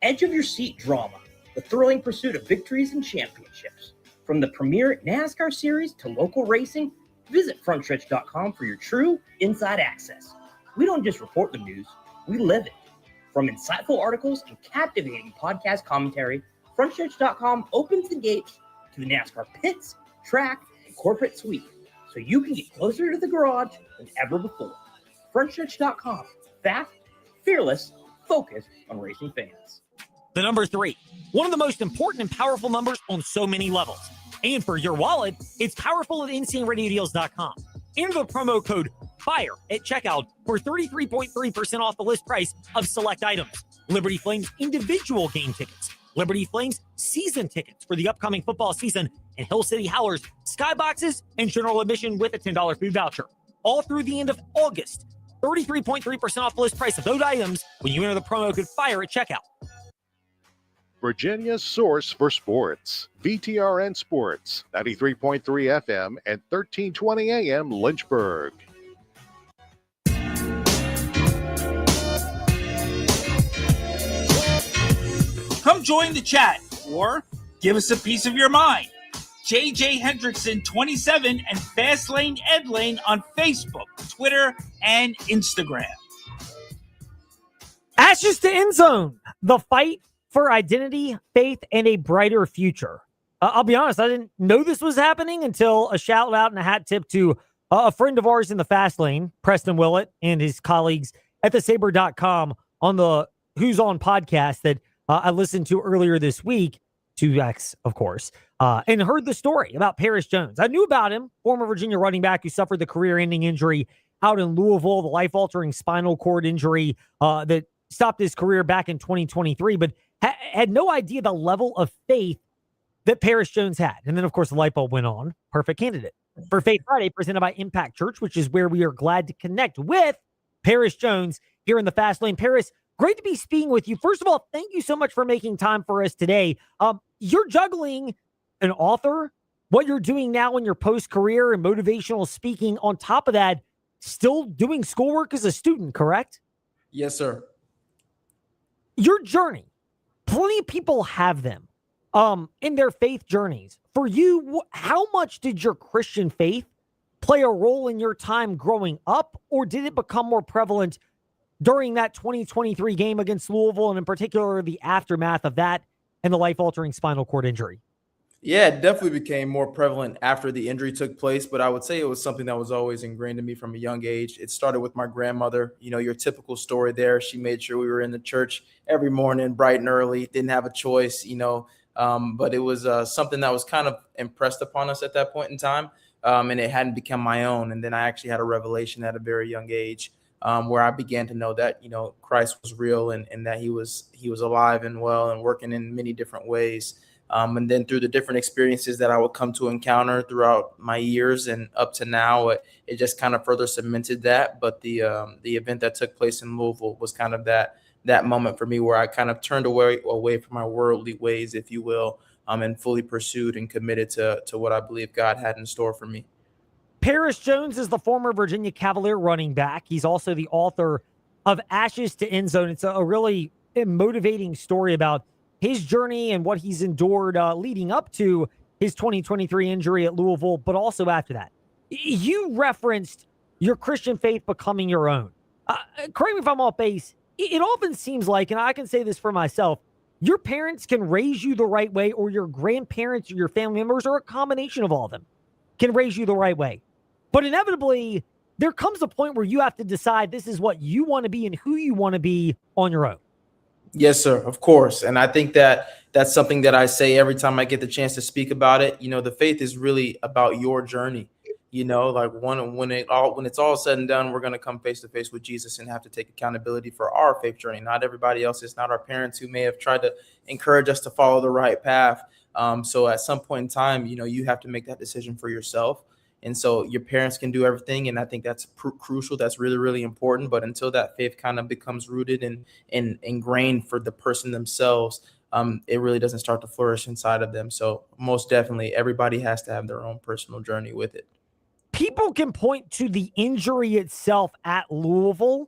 Edge of your seat drama, the thrilling pursuit of victories and championships. From the premier NASCAR series to local racing, visit frontstretch.com for your true inside access. We don't just report the news, we live it. From insightful articles and captivating podcast commentary, frontstretch.com opens the gates to the NASCAR pits, track, and corporate suite so you can get closer to the garage than ever before. Frontstretch.com, fast, fearless, focused on racing fans. The number 3, one of the most important and powerful numbers on so many levels. And for your wallet, it's powerful at InstantRadioDeals.com. Enter the promo code FIRE at checkout for 33.3% off the list price of select items. Liberty Flames individual game tickets, Liberty Flames season tickets for the upcoming football season, and Hill City Howlers skyboxes and general admission with a $10 food voucher. All through the end of August. 33.3% off the list price of those items when you enter the promo code FIRE at checkout. Virginia's source for sports. VTRN Sports, 93.3 FM and 1320 AM Lynchburg. Come join the chat or give us a piece of your mind. JJ Hendrickson 27 and Fastlane Ed Lane on Facebook, Twitter, and Instagram. Ashes to End Zone, the fight for identity, faith, and a brighter future. I'll be honest, I didn't know this was happening until a shout out and a hat tip to a friend of ours in the fast lane, Preston Willett, and his colleagues at thesaber.com on the Who's On podcast that I listened to earlier this week, 2X, of course, and heard the story about Paris Jones. I knew about him, former Virginia running back who suffered the career-ending injury out in Louisville, the life-altering spinal cord injury that stopped his career back in 2023, but had no idea the level of faith that Paris Jones had. And then, of course, the light bulb went on. Perfect candidate for Faith Friday, presented by Impact Church, which is where we are glad to connect with Paris Jones here in the Fast Lane. Paris, great to be speaking with you. First of all, thank you so much for making time for us today. You're juggling an author, what you're doing now in your post-career and motivational speaking. On top of that, still doing schoolwork as a student, correct? Yes, sir. Your journey, plenty of people have them in their faith journeys. For you, how much did your Christian faith play a role in your time growing up, or did it become more prevalent during that 2023 game against Louisville, and in particular the aftermath of that and the life-altering spinal cord injury? Yeah, it definitely became more prevalent after the injury took place, but I would say it was something that was always ingrained in me from a young age. It started with my grandmother. You know, your typical story there. She made sure we were in the church every morning, bright and early, didn't have a choice, but it was something that was kind of impressed upon us at that point in time, and it hadn't become my own. And then I actually had a revelation at a very young age where I began to know that, Christ was real and that he was alive and well and working in many different ways. And then through the different experiences that I would come to encounter throughout my years and up to now, it just kind of further cemented that. But the event that took place in Louisville was kind of that moment for me where I kind of turned away from my worldly ways, if you will, and fully pursued and committed to what I believe God had in store for me. Paris Jones is the former Virginia Cavalier running back. He's also the author of Ashes to End Zone. It's a really motivating story about his journey and what he's endured leading up to his 2023 injury at Louisville, but also after that. You referenced your Christian faith becoming your own. Correct me if I'm off base. It often seems like, and I can say this for myself, your parents can raise you the right way, or your grandparents or your family members, or a combination of all of them, can raise you the right way. But inevitably, there comes a point where you have to decide this is what you want to be and who you want to be on your own. Yes, sir. Of course. And I think that that's something that I say every time I get the chance to speak about it. The faith is really about your journey. Like when it's all said and done, we're going to come face to face with Jesus and have to take accountability for our faith journey. Not everybody else. It's not our parents who may have tried to encourage us to follow the right path. So at some point in time, you have to make that decision for yourself. And so your parents can do everything. And I think that's crucial. That's really, really important. But until that faith kind of becomes rooted and ingrained for the person themselves, it really doesn't start to flourish inside of them. So most definitely, everybody has to have their own personal journey with it. People can point to the injury itself at Louisville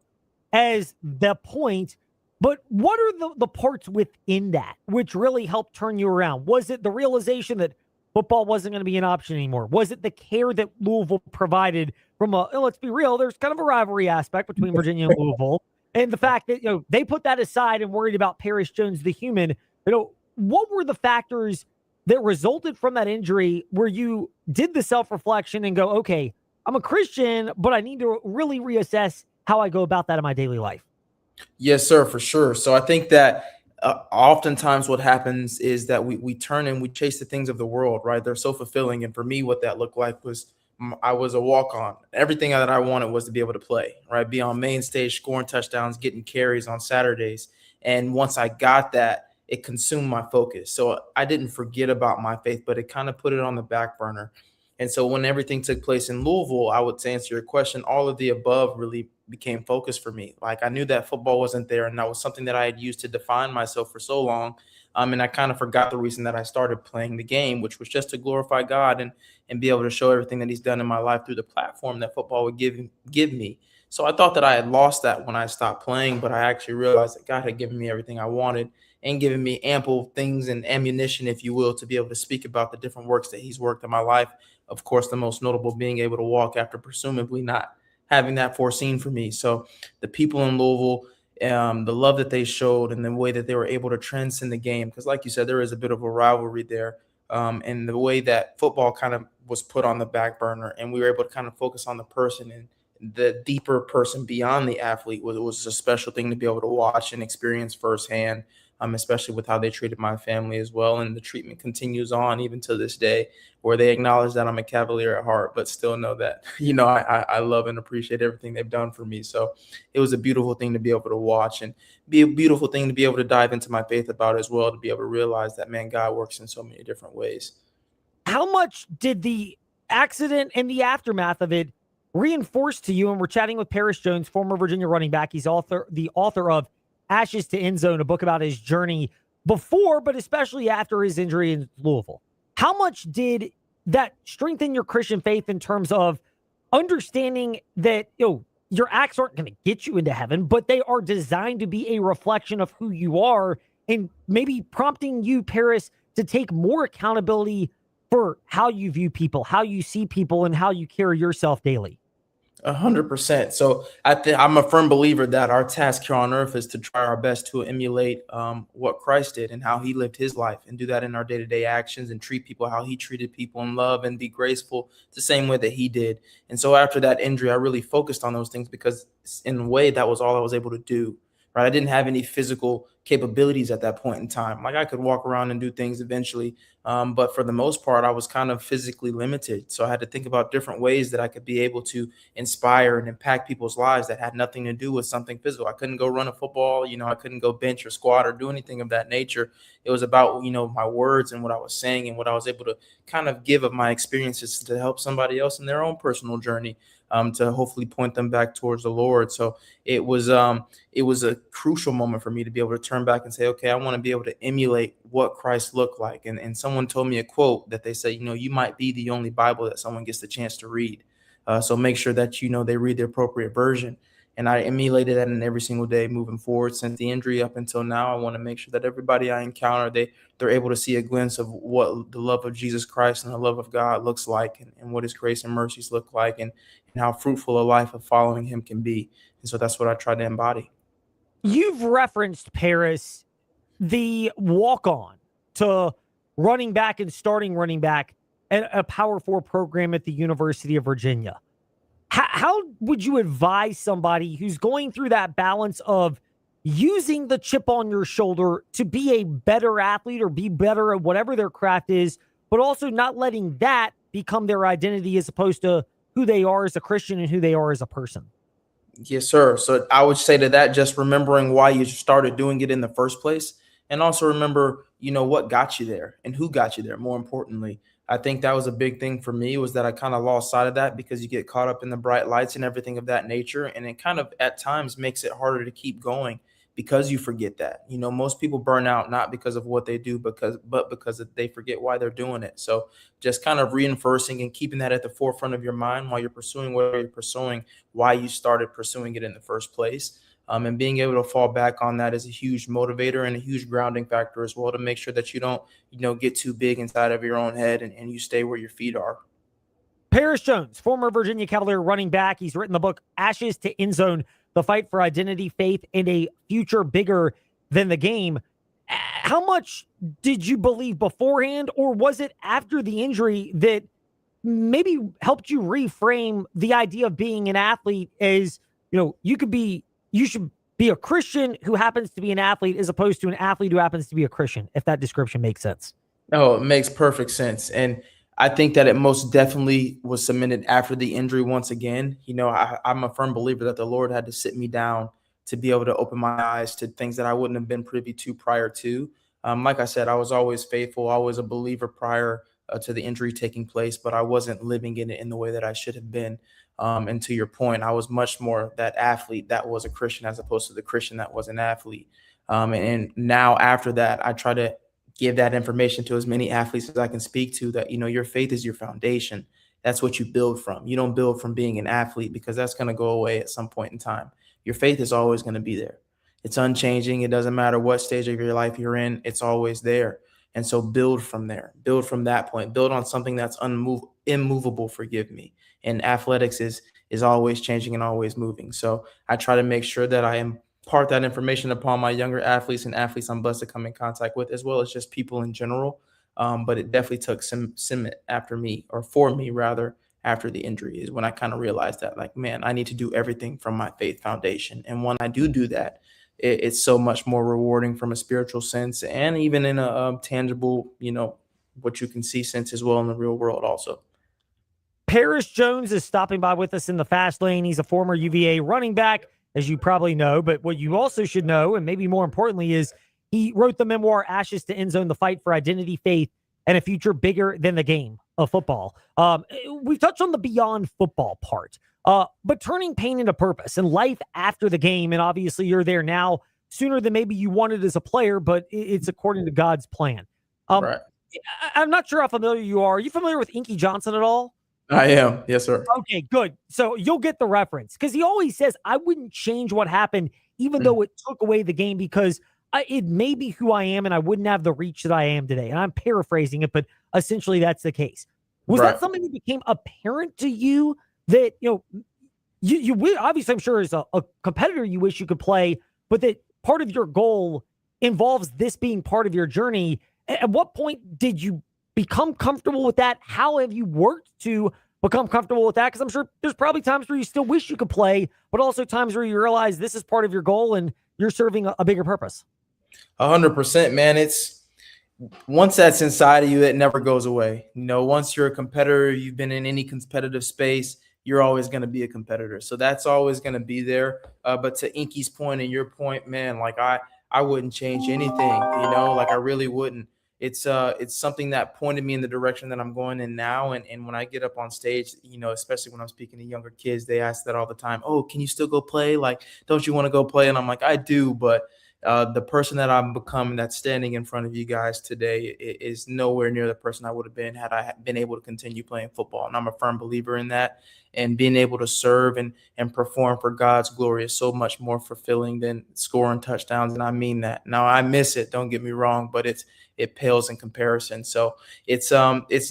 as the point, but what are the parts within that which really helped turn you around? Was it the realization that football wasn't going to be an option anymore? Was it the care that Louisville provided from let's be real, there's kind of a rivalry aspect between Virginia and Louisville, and the fact that, they put that aside and worried about Paris Jones, the human. What were the factors that resulted from that injury where you did the self-reflection and go, okay, I'm a Christian, but I need to really reassess how I go about that in my daily life? Yes, sir, for sure. So I think that oftentimes what happens is that we turn and we chase the things of the world, right? They're so fulfilling. And for me, what that looked like was I was a walk-on. Everything that I wanted was to be able to play, right? Be on main stage, scoring touchdowns, getting carries on Saturdays. And once I got that, it consumed my focus. So I didn't forget about my faith, but it kind of put it on the back burner. And so when everything took place in Louisville, I would, to answer your question, all of the above really became focus for me. Like I knew that football wasn't there, and that was something that I had used to define myself for so long. And I kind of forgot the reason that I started playing the game, which was just to glorify God and be able to show everything that he's done in my life through the platform that football would give me. So I thought that I had lost that when I stopped playing, but I actually realized that God had given me everything I wanted and given me ample things and ammunition, if you will, to be able to speak about the different works that he's worked in my life. Of course, the most notable being able to walk after presumably not having that foreseen for me. So the people in Louisville, the love that they showed and the way that they were able to transcend the game, because like you said, there is a bit of a rivalry there. And the way that football kind of was put on the back burner and we were able to kind of focus on the person and the deeper person beyond the athlete was a special thing to be able to watch and experience firsthand, especially with how they treated my family as well. And the treatment continues on even to this day, where they acknowledge that I'm a Cavalier at heart, but still know that, I love and appreciate everything they've done for me. So it was a beautiful thing to be able to watch, and be a beautiful thing to be able to dive into my faith about as well, to be able to realize that, man, God works in so many different ways. How much did the accident and the aftermath of it reinforce to you? And we're chatting with Paris Jones, former Virginia running back. He's the author of Ashes to End Zone, a book about his journey before, but especially after his injury in Louisville. How much did that strengthen your Christian faith in terms of understanding that, your acts aren't going to get you into heaven, but they are designed to be a reflection of who you are, and maybe prompting you, Paris, to take more accountability for how you view people, how you see people, and how you carry yourself daily? 100%. So I'm a firm believer that our task here on earth is to try our best to emulate what Christ did and how he lived his life, and do that in our day-to-day actions, and treat people how he treated people in love, and be graceful the same way that he did. And so after that injury, I really focused on those things, because in a way that was all I was able to do. Right? I didn't have any physical capabilities at that point in time. Like, I could walk around and do things eventually, but for the most part, I was kind of physically limited. So I had to think about different ways that I could be able to inspire and impact people's lives that had nothing to do with something physical. I couldn't go run a football, I couldn't go bench or squat or do anything of that nature. It was about, my words and what I was saying and what I was able to kind of give of my experiences to help somebody else in their own personal journey, to hopefully point them back towards the Lord. So it was a crucial moment for me to be able to turn back and say, okay, I want to be able to emulate what Christ looked like. And someone told me a quote that they say, you might be the only Bible that someone gets the chance to read. So make sure that, they read the appropriate version. And I emulated that in every single day moving forward since the injury up until now. I want to make sure that everybody I encounter, they're able to see a glimpse of what the love of Jesus Christ and the love of God looks like, and what his grace and mercies look like, and how fruitful a life of following him can be. And so that's what I try to embody. You've referenced, Paris, the walk-on to running back and starting running back at a Power 4 program at the University of Virginia. How would you advise somebody who's going through that balance of using the chip on your shoulder to be a better athlete or be better at whatever their craft is, but also not letting that become their identity as opposed to who they are as a Christian and who they are as a person? Yes, sir. So I would say to that, just remembering why you started doing it in the first place. And also remember, what got you there and who got you there. More importantly, I think that was a big thing for me, was that I kind of lost sight of that, because you get caught up in the bright lights and everything of that nature. And it kind of at times makes it harder to keep going, because you forget that. Most people burn out not because of what they do, but because they forget why they're doing it. So just kind of reinforcing and keeping that at the forefront of your mind while you're pursuing what you're pursuing, why you started pursuing it in the first place. And being able to fall back on that is a huge motivator and a huge grounding factor as well, to make sure that you don't, get too big inside of your own head, and you stay where your feet are. Paris Jones, former Virginia Cavalier running back. He's written the book Ashes to End Zone, The Fight for Identity, Faith, and a Future Bigger Than the Game. How much did you believe beforehand, or was it after the injury that maybe helped you reframe the idea of being an athlete as, you should be a Christian who happens to be an athlete, as opposed to an athlete who happens to be a Christian, if that description makes sense? Oh, it makes perfect sense. And I think that it most definitely was cemented after the injury once again. I'm a firm believer that the Lord had to sit me down to be able to open my eyes to things that I wouldn't have been privy to prior to. Like I said, I was always faithful, always a believer prior to the injury taking place, but I wasn't living in it in the way that I should have been. And to your point, I was much more that athlete that was a Christian, as opposed to the Christian that was an athlete. And now after that, I try to give that information to as many athletes as I can speak to, that, your faith is your foundation. That's what you build from. You don't build from being an athlete, because that's going to go away at some point in time. Your faith is always going to be there. It's unchanging. It doesn't matter what stage of your life you're in. It's always there. And so build from there, build from that point, build on something that's immovable, forgive me. And athletics is always changing and always moving. So I try to make sure that I impart that information upon my younger athletes and athletes I'm blessed to come in contact with, as well as just people in general. But it definitely took some after me, or for me rather, after the injury, is when I kind of realized that, like, man, I need to do everything from my faith foundation. And when I do that, it's so much more rewarding from a spiritual sense, and even in a tangible, what you can see sense as well in the real world also. Paris Jones is stopping by with us in the fast lane. He's a former UVA running back, as you probably know, but what you also should know, and maybe more importantly, is he wrote the memoir Ashes to End Zone, The Fight for Identity, Faith, and a Future Bigger Than the Game of Football. We've touched on the beyond football part, but turning pain into purpose and life after the game, and obviously you're there now sooner than maybe you wanted as a player, but it's according to God's plan. Right. I'm not sure how familiar you are. Are you familiar with Inky Johnson at all? I am. Yes, sir. Okay, good. So you'll get the reference because he always says, I wouldn't change what happened, even though it took away the game, because it may be who I am and I wouldn't have the reach that I am today. And I'm paraphrasing it, but essentially that's the case. Was that something that became apparent to you that, you obviously, I'm sure as a competitor, you wish you could play, but that part of your goal involves this being part of your journey? At what point did you become comfortable with that? How have you worked to become comfortable with that? Because I'm sure there's probably times where you still wish you could play, but also times where you realize this is part of your goal and you're serving a bigger purpose. 100%, man. It's once that's inside of you, it never goes away. Once you're a competitor, you've been in any competitive space, you're always going to be a competitor. So that's always going to be there. But to Inky's point and your point, man, like I wouldn't change anything, like I really wouldn't. It's something that pointed me in the direction that I'm going in now. And when I get up on stage, especially when I'm speaking to younger kids, they ask that all the time. Oh, can you still go play? Like, don't you want to go play? And I'm like, I do. But the person that I'm becoming that's standing in front of you guys today is nowhere near the person I would have been had I been able to continue playing football. And I'm a firm believer in that. And being able to serve and perform for God's glory is so much more fulfilling than scoring touchdowns. And I mean that. Now, I miss it. Don't get me wrong, but it pales in comparison. So it's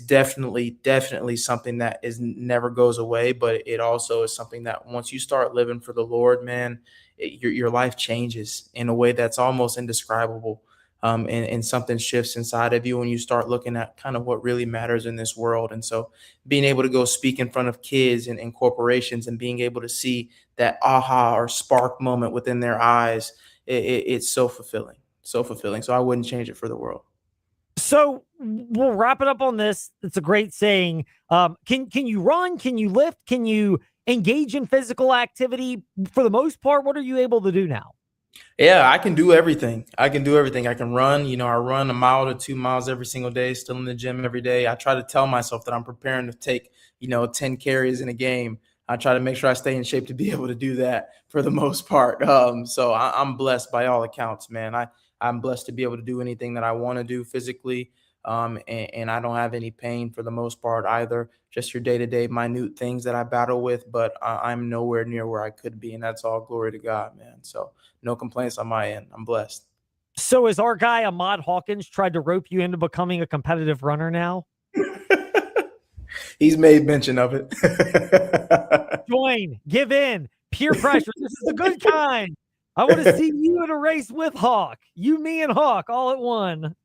definitely something that never goes away, but it also is something that once you start living for the Lord, man, your life changes in a way that's almost indescribable. And something shifts inside of you when you start looking at kind of what really matters in this world. And so being able to go speak in front of kids and corporations and being able to see that aha or spark moment within their eyes, it's so fulfilling, so fulfilling. So I wouldn't change it for the world. So we'll wrap it up on this. It's a great saying. Can you run? Can you lift? Can you engage in physical activity? For the most part, what are you able to do now? Yeah, I can do everything. I can run. I run 1 mile to 2 miles every single day, still in the gym every day. I try to tell myself that I'm preparing to take, 10 carries in a game. I try to make sure I stay in shape to be able to do that for the most part. So I'm blessed by all accounts, man. I'm blessed to be able to do anything that I want to do physically. And I don't have any pain for the most part either, just your day-to-day minute things that I battle with, but I'm nowhere near where I could be. And that's all glory to God, man. So no complaints on my end. I'm blessed. So is our guy Ahmad Hawkins tried to rope you into becoming a competitive runner now? He's made mention of it. Join, give in, peer pressure. This is the good kind. I want to see you in a race with Hawk. You, me, and Hawk all at one.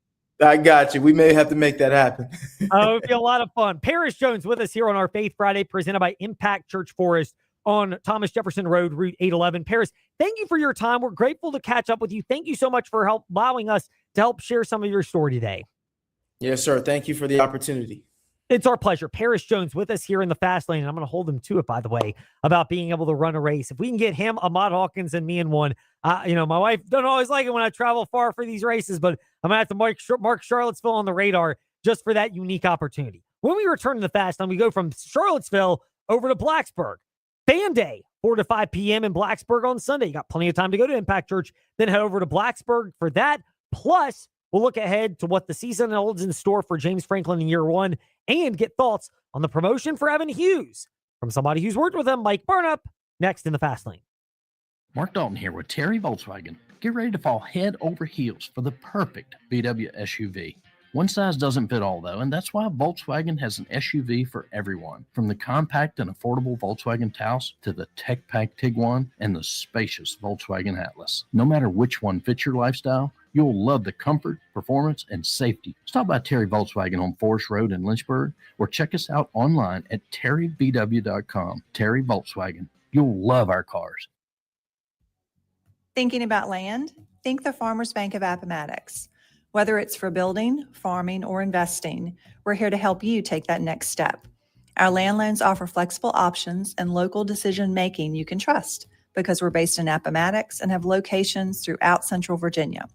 I got you. We may have to make that happen. Oh, it'll be a lot of fun. Paris Jones with us here on our Faith Friday, presented by Impact Church Forest on Thomas Jefferson Road, Route 811. Paris, thank you for your time. We're grateful to catch up with you. Thank you so much for allowing us to help share some of your story today. Yes, sir. Thank you for the opportunity. It's our pleasure. Paris Jones with us here in the fast lane. And I'm going to hold him to it, by the way, about being able to run a race. If we can get him, Ahmad Hawkins, and me in one, my wife doesn't always like it when I travel far for these races, but I'm going to have to mark Charlottesville on the radar just for that unique opportunity. When we return to the fast lane, we go from Charlottesville over to Blacksburg. Fan Day, 4 to 5 p.m. in Blacksburg on Sunday. You got plenty of time to go to Impact Church, then head over to Blacksburg for that. Plus, we'll look ahead to what the season holds in store for James Franklin in year one and get thoughts on the promotion for Evan Hughes from somebody who's worked with him, Mike Burnup, next in the fast lane. Mark Dalton here with Terry Volkswagen. Get ready to fall head over heels for the perfect VW SUV. One size doesn't fit all, though, and that's why Volkswagen has an SUV for everyone. From the compact and affordable Volkswagen Taos to the tech-packed Tiguan and the spacious Volkswagen Atlas. No matter which one fits your lifestyle, you'll love the comfort, performance, and safety. Stop by Terry Volkswagen on Forest Road in Lynchburg or check us out online at terryvw.com. Terry Volkswagen. You'll love our cars. Thinking about land? Think the Farmers Bank of Appomattox. Whether it's for building, farming, or investing, we're here to help you take that next step. Our land loans offer flexible options and local decision-making you can trust because we're based in Appomattox and have locations throughout Central Virginia.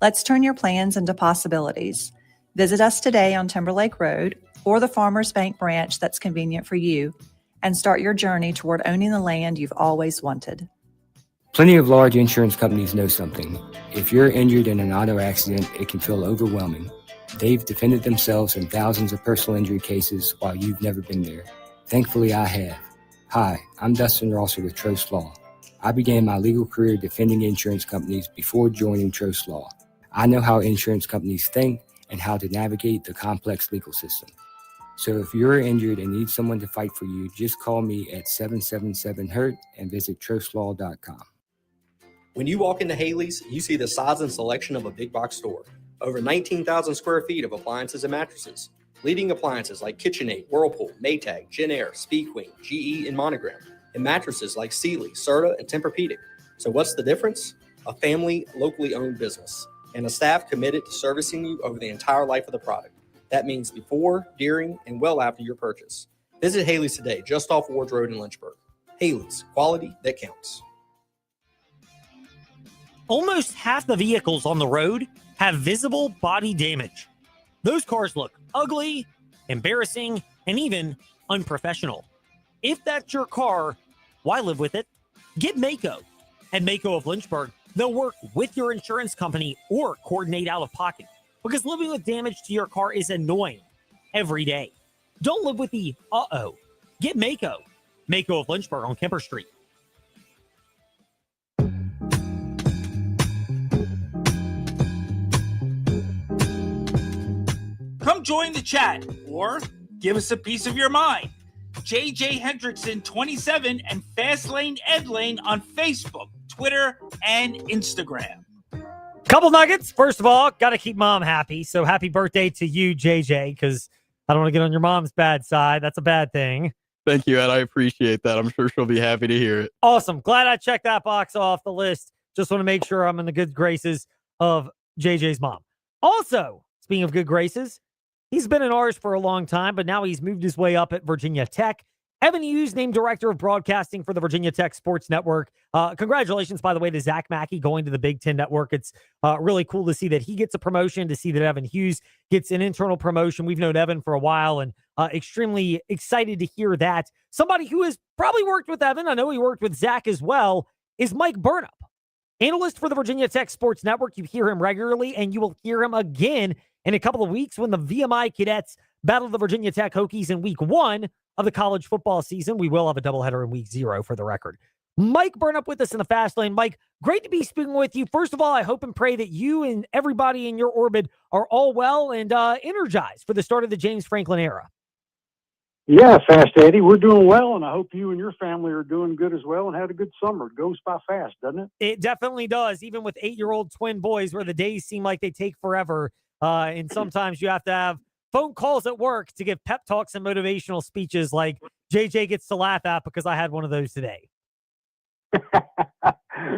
Let's turn your plans into possibilities. Visit us today on Timberlake Road or the Farmers Bank branch that's convenient for you and start your journey toward owning the land you've always wanted. Plenty of large insurance companies know something. If you're injured in an auto accident, it can feel overwhelming. They've defended themselves in thousands of personal injury cases while you've never been there. Thankfully, I have. Hi, I'm Dustin Rosser with Trost Law. I began my legal career defending insurance companies before joining Trost Law. I know how insurance companies think and how to navigate the complex legal system. So if you're injured and need someone to fight for you, just call me at 777-HURT and visit trostlaw.com. When you walk into Haley's, you see the size and selection of a big box store. Over 19,000 square feet of appliances and mattresses. Leading appliances like KitchenAid, Whirlpool, Maytag, Genair, Speedqueen, GE, and Monogram. And mattresses like Sealy, Serta, and Tempur-Pedic. So what's the difference? A family, locally owned business. And a staff committed to servicing you over the entire life of the product. That means before, during, and well after your purchase. Visit Haley's today, just off Ward Road in Lynchburg. Haley's, quality that counts. Almost half the vehicles on the road have visible body damage. Those cars look ugly, embarrassing, and even unprofessional. If that's your car, why live with it? Get Mako. At Mako of Lynchburg, they'll work with your insurance company or coordinate out of pocket, because living with damage to your car is annoying every day. Don't live with the uh-oh. Get Mako. Mako of Lynchburg on Kemper Street. Come join the chat or give us a piece of your mind. JJ Hendrickson 27 and Fastlane Ed Lane on Facebook, Twitter, and Instagram. Couple nuggets. First of all, got to keep mom happy. So happy birthday to you, JJ, because I don't want to get on your mom's bad side. That's a bad thing. Thank you, Ed. I appreciate that. I'm sure she'll be happy to hear it. Awesome. Glad I checked that box off the list. Just want to make sure I'm in the good graces of JJ's mom. Also, speaking of good graces, he's been in ours for a long time, but now he's moved his way up at Virginia Tech. Evan Hughes, named Director of Broadcasting for the Virginia Tech Sports Network. Congratulations, by the way, to Zach Mackey going to the Big Ten Network. It's really cool to see that he gets a promotion, to see that Evan Hughes gets an internal promotion. We've known Evan for a while and extremely excited to hear that. Somebody who has probably worked with Evan, I know he worked with Zach as well, is Mike Burnop. Analyst for the Virginia Tech Sports Network. You hear him regularly, and you will hear him again in a couple of weeks when the VMI Cadets battle the Virginia Tech Hokies in week 1 of the college football season. We will have a doubleheader in week 0 for the record. Mike Burnop with us in the fast lane. Mike, great to be speaking with you. First of all, I hope and pray that you and everybody in your orbit are all well and energized for the start of the James Franklin era. Yeah, Fast Eddie, we're doing well, and I hope you and your family are doing good as well and had a good summer. It goes by fast, doesn't it? It definitely does, even with 8-year-old twin boys where the days seem like they take forever. And sometimes you have to have phone calls at work to give pep talks and motivational speeches like JJ gets to laugh at because I had one of those today.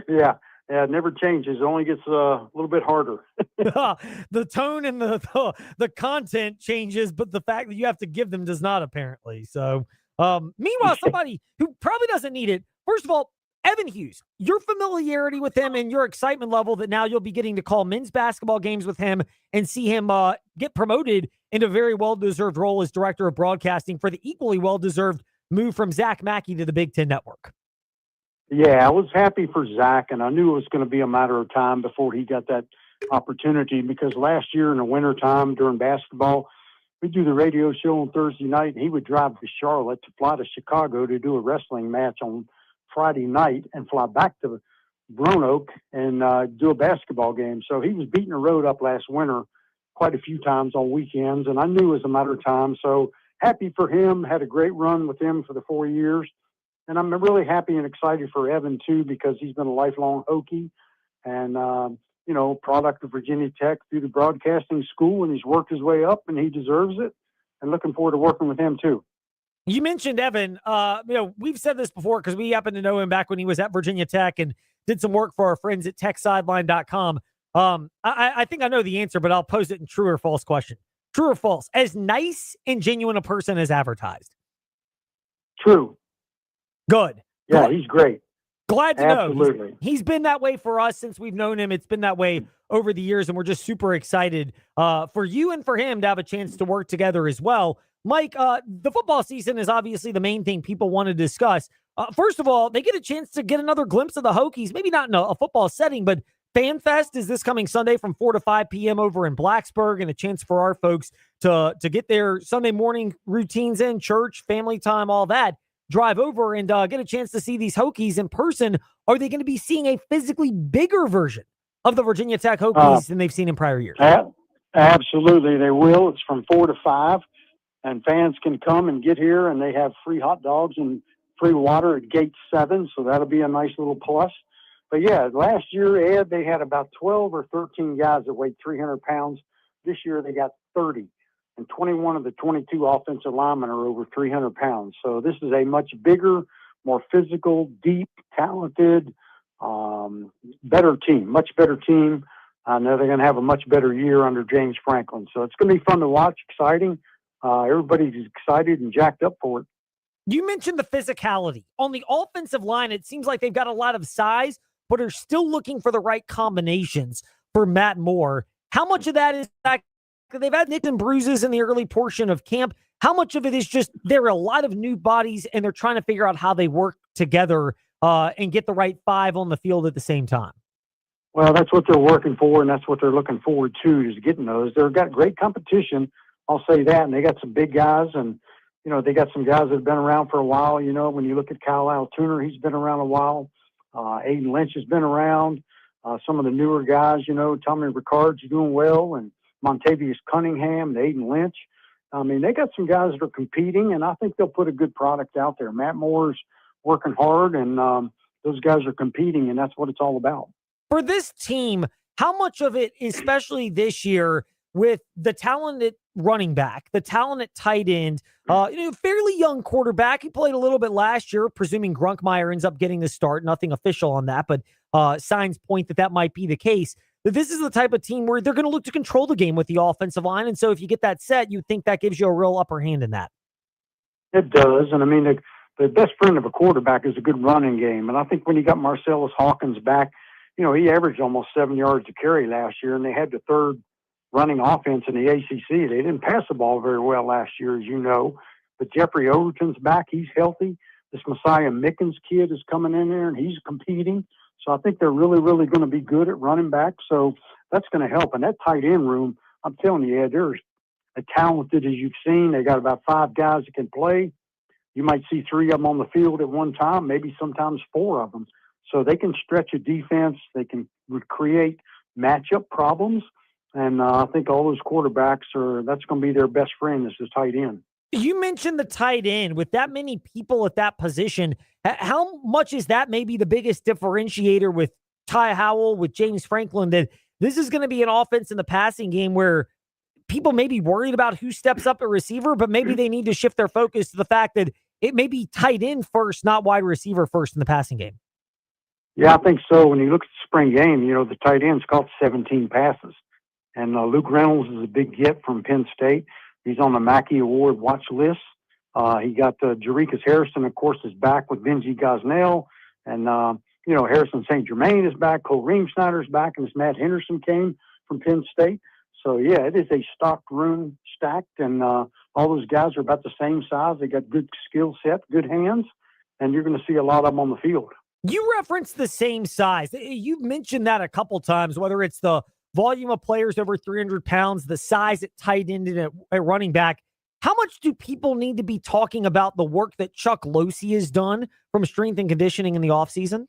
Yeah, it never changes. It only gets a little bit harder. The tone and the content changes, but the fact that you have to give them does not, apparently. So, meanwhile, somebody who probably doesn't need it, first of all, Evan Hughes, your familiarity with him and your excitement level that now you'll be getting to call men's basketball games with him and see him get promoted into a very well-deserved role as Director of Broadcasting for the equally well-deserved move from Zach Mackey to the Big Ten Network. Yeah, I was happy for Zach, and I knew it was going to be a matter of time before he got that opportunity, because last year in the wintertime during basketball, we do the radio show on Thursday night, and he would drive to Charlotte to fly to Chicago to do a wrestling match on Friday night and fly back to Roanoke and do a basketball game. So he was beating the road up last winter quite a few times on weekends, and I knew it was a matter of time. So happy for him, had a great run with him for the 4 years. And I'm really happy and excited for Evan, too, because he's been a lifelong Hokie and, product of Virginia Tech through the broadcasting school, and he's worked his way up, and he deserves it. And looking forward to working with him, too. You mentioned Evan. We've said this before because we happen to know him back when he was at Virginia Tech and did some work for our friends at techsideline.com. I think I know the answer, but I'll pose it in true or false question. True or false? As nice and genuine a person as advertised? True. Good. Yeah, he's great. Glad to know. Absolutely. He's been that way for us since we've known him. It's been that way over the years, and we're just super excited for you and for him to have a chance to work together as well. Mike, the football season is obviously the main thing people want to discuss. First of all, they get a chance to get another glimpse of the Hokies, maybe not in a football setting, but Fan Fest is this coming Sunday from 4 to 5 p.m. over in Blacksburg, and a chance for our folks to get their Sunday morning routines in, church, family time, all that. Drive over and get a chance to see these Hokies in person. Are they going to be seeing a physically bigger version of the Virginia Tech Hokies than they've seen in prior years? Absolutely, they will. It's from 4 to 5, and fans can come and get here, and they have free hot dogs and free water at gate 7, so that'll be a nice little plus. But yeah, last year, Ed, they had about 12 or 13 guys that weighed 300 pounds. This year, they got 30, and 21 of the 22 offensive linemen are over 300 pounds. So this is a much bigger, more physical, deep, talented, better team, much better team. I know they're going to have a much better year under James Franklin. So it's going to be fun to watch, exciting. Everybody's excited and jacked up for it. You mentioned the physicality. On the offensive line, it seems like they've got a lot of size, but are still looking for the right combinations for Matt Moore. How much of that is that they've had nicks and bruises in the early portion of camp? How much of it is just there are a lot of new bodies and they're trying to figure out how they work together and get the right five on the field at the same time? Well, that's what they're working for, and that's what they're looking forward to, is getting those. They've got great competition, I'll say that, and they got some big guys, and they got some guys that have been around for a while. When you look at Kyle Altuner, he's been around a while. Aiden Lynch has been around. Some of the newer guys, Tommy Ricard's doing well, and Montavious Cunningham and Aiden Lynch. I mean, they got some guys that are competing, and I think they'll put a good product out there. Matt Moore's working hard, and those guys are competing, and that's what it's all about. For this team, how much of it, especially this year, with the talented running back, the talented tight end, fairly young quarterback. He played a little bit last year, presuming Grunkmeyer ends up getting the start. Nothing official on that, but signs point that might be the case. That this is the type of team where they're going to look to control the game with the offensive line. And so if you get that set, you think that gives you a real upper hand in that. It does. And I mean, the best friend of a quarterback is a good running game. And I think when you got Marcellus Hawkins back, he averaged almost 7 yards a carry last year, and they had the third running offense in the ACC. They didn't pass the ball very well last year, as you know. But Jeffrey Overton's back. He's healthy. This Messiah Mickens kid is coming in there, and he's competing. So I think they're really, really going to be good at running back. So that's going to help. And that tight end room, I'm telling you, Ed, they're as talented as you've seen. They got about 5 guys that can play. You might see 3 of them on the field at one time, maybe sometimes 4 of them. So they can stretch a defense. They can create matchup problems. And I think all those quarterbacks that's going to be their best friend is the tight end. You mentioned the tight end. With that many people at that position, how much is that maybe the biggest differentiator with Ty Howell, with James Franklin, that this is going to be an offense in the passing game where people may be worried about who steps up at receiver, but maybe they need to shift their focus to the fact that it may be tight end first, not wide receiver first in the passing game? Yeah, I think so. When you look at the spring game, the tight end's caught 17 passes. And Luke Reynolds is a big get from Penn State. He's on the Mackey Award watch list. He got Jerikas Harrison, of course, is back with Benji Gosnell. And, Harrison St. Germain is back. Cole Reemschneider's back. And this Matt Henderson came from Penn State. So, yeah, it is a stocked room, stacked. And all those guys are about the same size. They got good skill set, good hands. And you're going to see a lot of them on the field. You referenced the same size. You've mentioned that a couple times, whether it's the volume of players over 300 pounds, the size at tight end and at running back. How much do people need to be talking about the work that Chuck Losey has done from strength and conditioning in the offseason?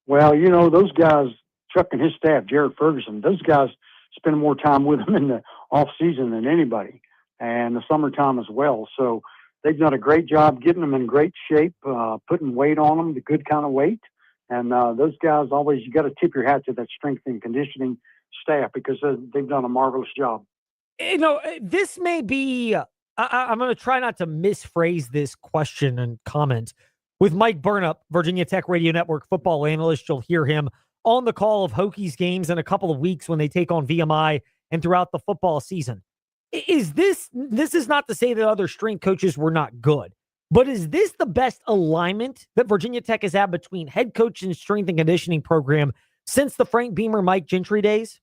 Well, those guys, Chuck and his staff, Jared Ferguson, those guys spend more time with him in the offseason than anybody, and the summertime as well. So they've done a great job getting them in great shape, putting weight on them, the good kind of weight. And those guys always, you got to tip your hat to that strength and conditioning staff because they've done a marvelous job. This may be, I'm going to try not to misphrase this question and comment. With Mike Burnup, Virginia Tech Radio Network football analyst, you'll hear him on the call of Hokies games in a couple of weeks when they take on VMI and throughout the football season. This is not to say that other strength coaches were not good, but is this the best alignment that Virginia Tech has had between head coach and strength and conditioning program since the Frank Beamer, Mike Gentry days?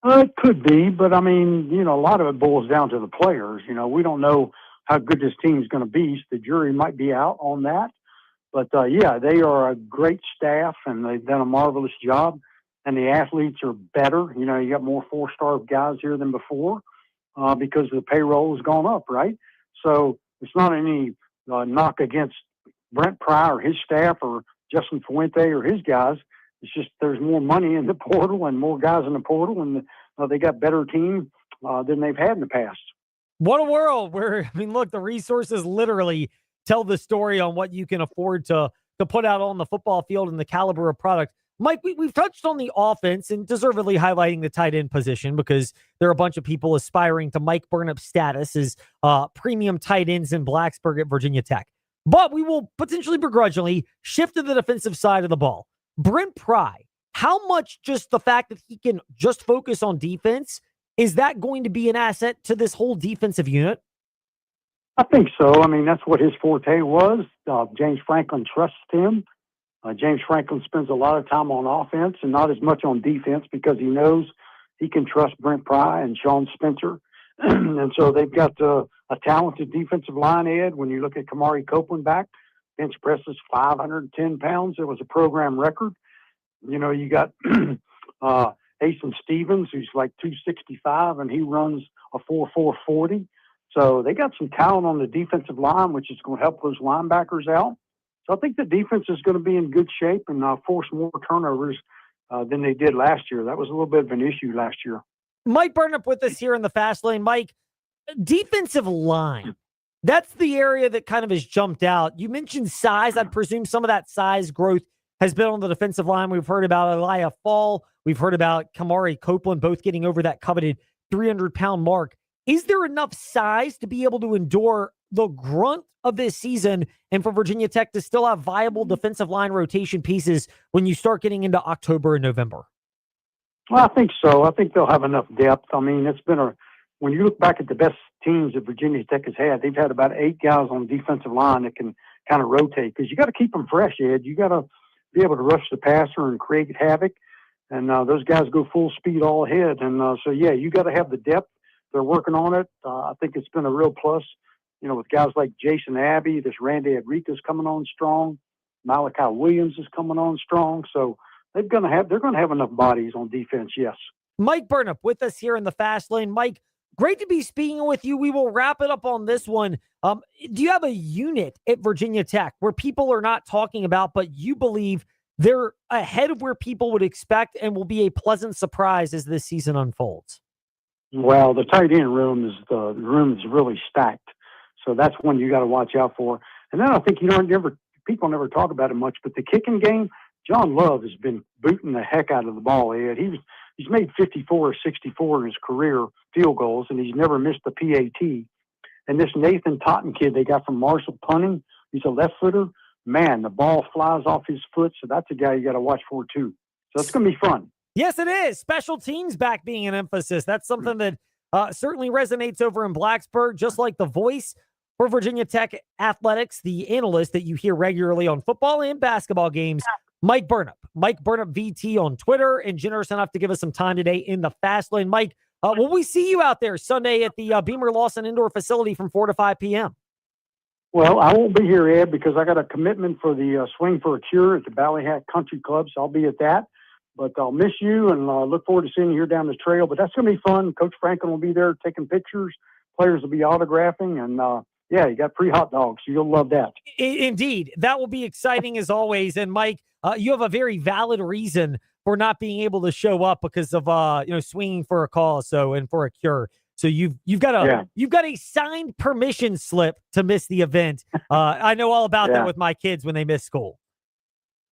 It could be, but I mean, a lot of it boils down to the players. We don't know how good this team is going to be. So the jury might be out on that. But yeah, they are a great staff, and they've done a marvelous job. And the athletes are better. You know, you got more 4-star guys here than before because the payroll has gone up, right? So it's not any knock against Brent Pry or his staff or Justin Fuente or his guys. It's just there's more money in the portal and more guys in the portal, and they got better team than they've had in the past. What a world where, I mean, look, the resources literally tell the story on what you can afford to put out on the football field and the caliber of product. Mike, we've touched on the offense and deservedly highlighting the tight end position because there are a bunch of people aspiring to Mike Burnop's status as premium tight ends in Blacksburg at Virginia Tech. But we will potentially begrudgingly shift to the defensive side of the ball. Brent Pry, how much just the fact that he can just focus on defense, is that going to be an asset to this whole defensive unit? I think so. I mean, that's what his forte was. James Franklin trusts him. James Franklin spends a lot of time on offense and not as much on defense because he knows he can trust Brent Pry and Sean Spencer. And so they've got a talented defensive line, Ed. When you look at Kamari Copeland back, bench presses 510 pounds. It was a program record. You know, you got Asen Stevens, who's like 265, and he runs a 4.40. So they got some talent on the defensive line, which is going to help those linebackers out. So I think the defense is going to be in good shape and force more turnovers than they did last year. That was a little bit of an issue last year. Mike Burnop with us here in the Fast Lane. Mike, defensive line, that's the area that kind of has jumped out. You mentioned size. I'd presume some of that size growth has been on the defensive line. We've heard about Elijah Fall. We've heard about Kamari Copeland, both getting over that coveted 300-pound mark. Is there enough size to be able to endure the grunt of this season and for Virginia Tech to still have viable defensive line rotation pieces when you start getting into October and November? Well, I think so. I think they'll have enough depth. I mean, it's been when you look back at the best teams that Virginia Tech has had, they've had about 8 guys on the defensive line that can kind of rotate because you got to keep them fresh, Ed. You got to be able to rush the passer and create havoc. And those guys go full speed all ahead. And so, yeah, you got to have the depth. They're working on it. I think it's been a real plus, you know, with guys like Jason Abbey, this Randy Enriquez coming on strong. Malachi Williams is coming on strong. So they're going to have enough bodies on defense, yes. Mike Burnop with us here in the Fast Lane. Mike, great to be speaking with you. We will wrap it up on this one. Do you have a unit at Virginia Tech where people are not talking about, but you believe they're ahead of where people would expect and will be a pleasant surprise as this season unfolds? Well, the tight end room is really stacked. So that's one you got to watch out for. And then I think, people never talk about it much, but the kicking game, John Love has been booting the heck out of the ball, Ed. He's made 54 or 64 in his career field goals, and he's never missed the PAT. And this Nathan Totten kid they got from Marshall Punning, he's a left footer. Man, the ball flies off his foot, so that's a guy you got to watch for too. So it's going to be fun. Yes, it is. Special teams back being an emphasis. That's something that certainly resonates over in Blacksburg, just like the voice for Virginia Tech athletics, the analyst that you hear regularly on football and basketball games, Mike Burnop. Mike Burnop VT on Twitter, and generous enough to give us some time today in the Fast Lane. Mike, will we see you out there Sunday at the Beamer Lawson Indoor Facility from 4 to 5 p.m.? Well, I won't be here, Ed, because I got a commitment for the Swing for a Cure at the Ballyhat Country Club, so I'll be at that. But I'll miss you and look forward to seeing you here down the trail. But that's going to be fun. Coach Franklin will be there taking pictures. Players will be autographing. And, yeah, you got free hot dogs, so you'll love that. Indeed. That will be exciting as always. And, Mike, you have a very valid reason for not being able to show up because of, swinging for a cause and for a cure. So you've got a signed permission slip to miss the event. I know all about that with my kids when they miss school.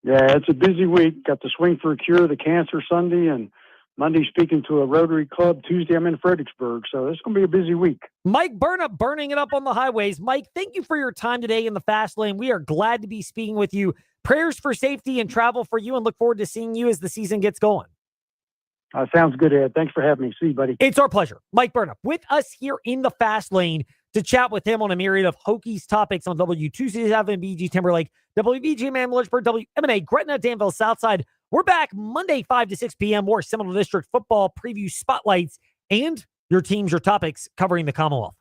Yeah, it's a busy week. Got the Swing for a Cure, the Cancer Sunday, and Monday speaking to a Rotary Club. Tuesday I'm in Fredericksburg. So it's going to be a busy week. Mike Burnop burning it up on the highways. Mike, thank you for your time today in the Fast Lane. We are glad to be speaking with you. Prayers for safety and travel for you, and look forward to seeing you as the season gets going. Sounds good, Ed. Thanks for having me. See you, buddy. It's our pleasure. Mike Burnop with us here in the Fast Lane to chat with him on a myriad of Hokies topics on W267, BG Timberlake, WBG Man Lynchburg, WMNA, Gretna, Danville, Southside. We're back Monday, 5 to 6 p.m. More Seminole District football preview spotlights and your teams, your topics covering the Commonwealth.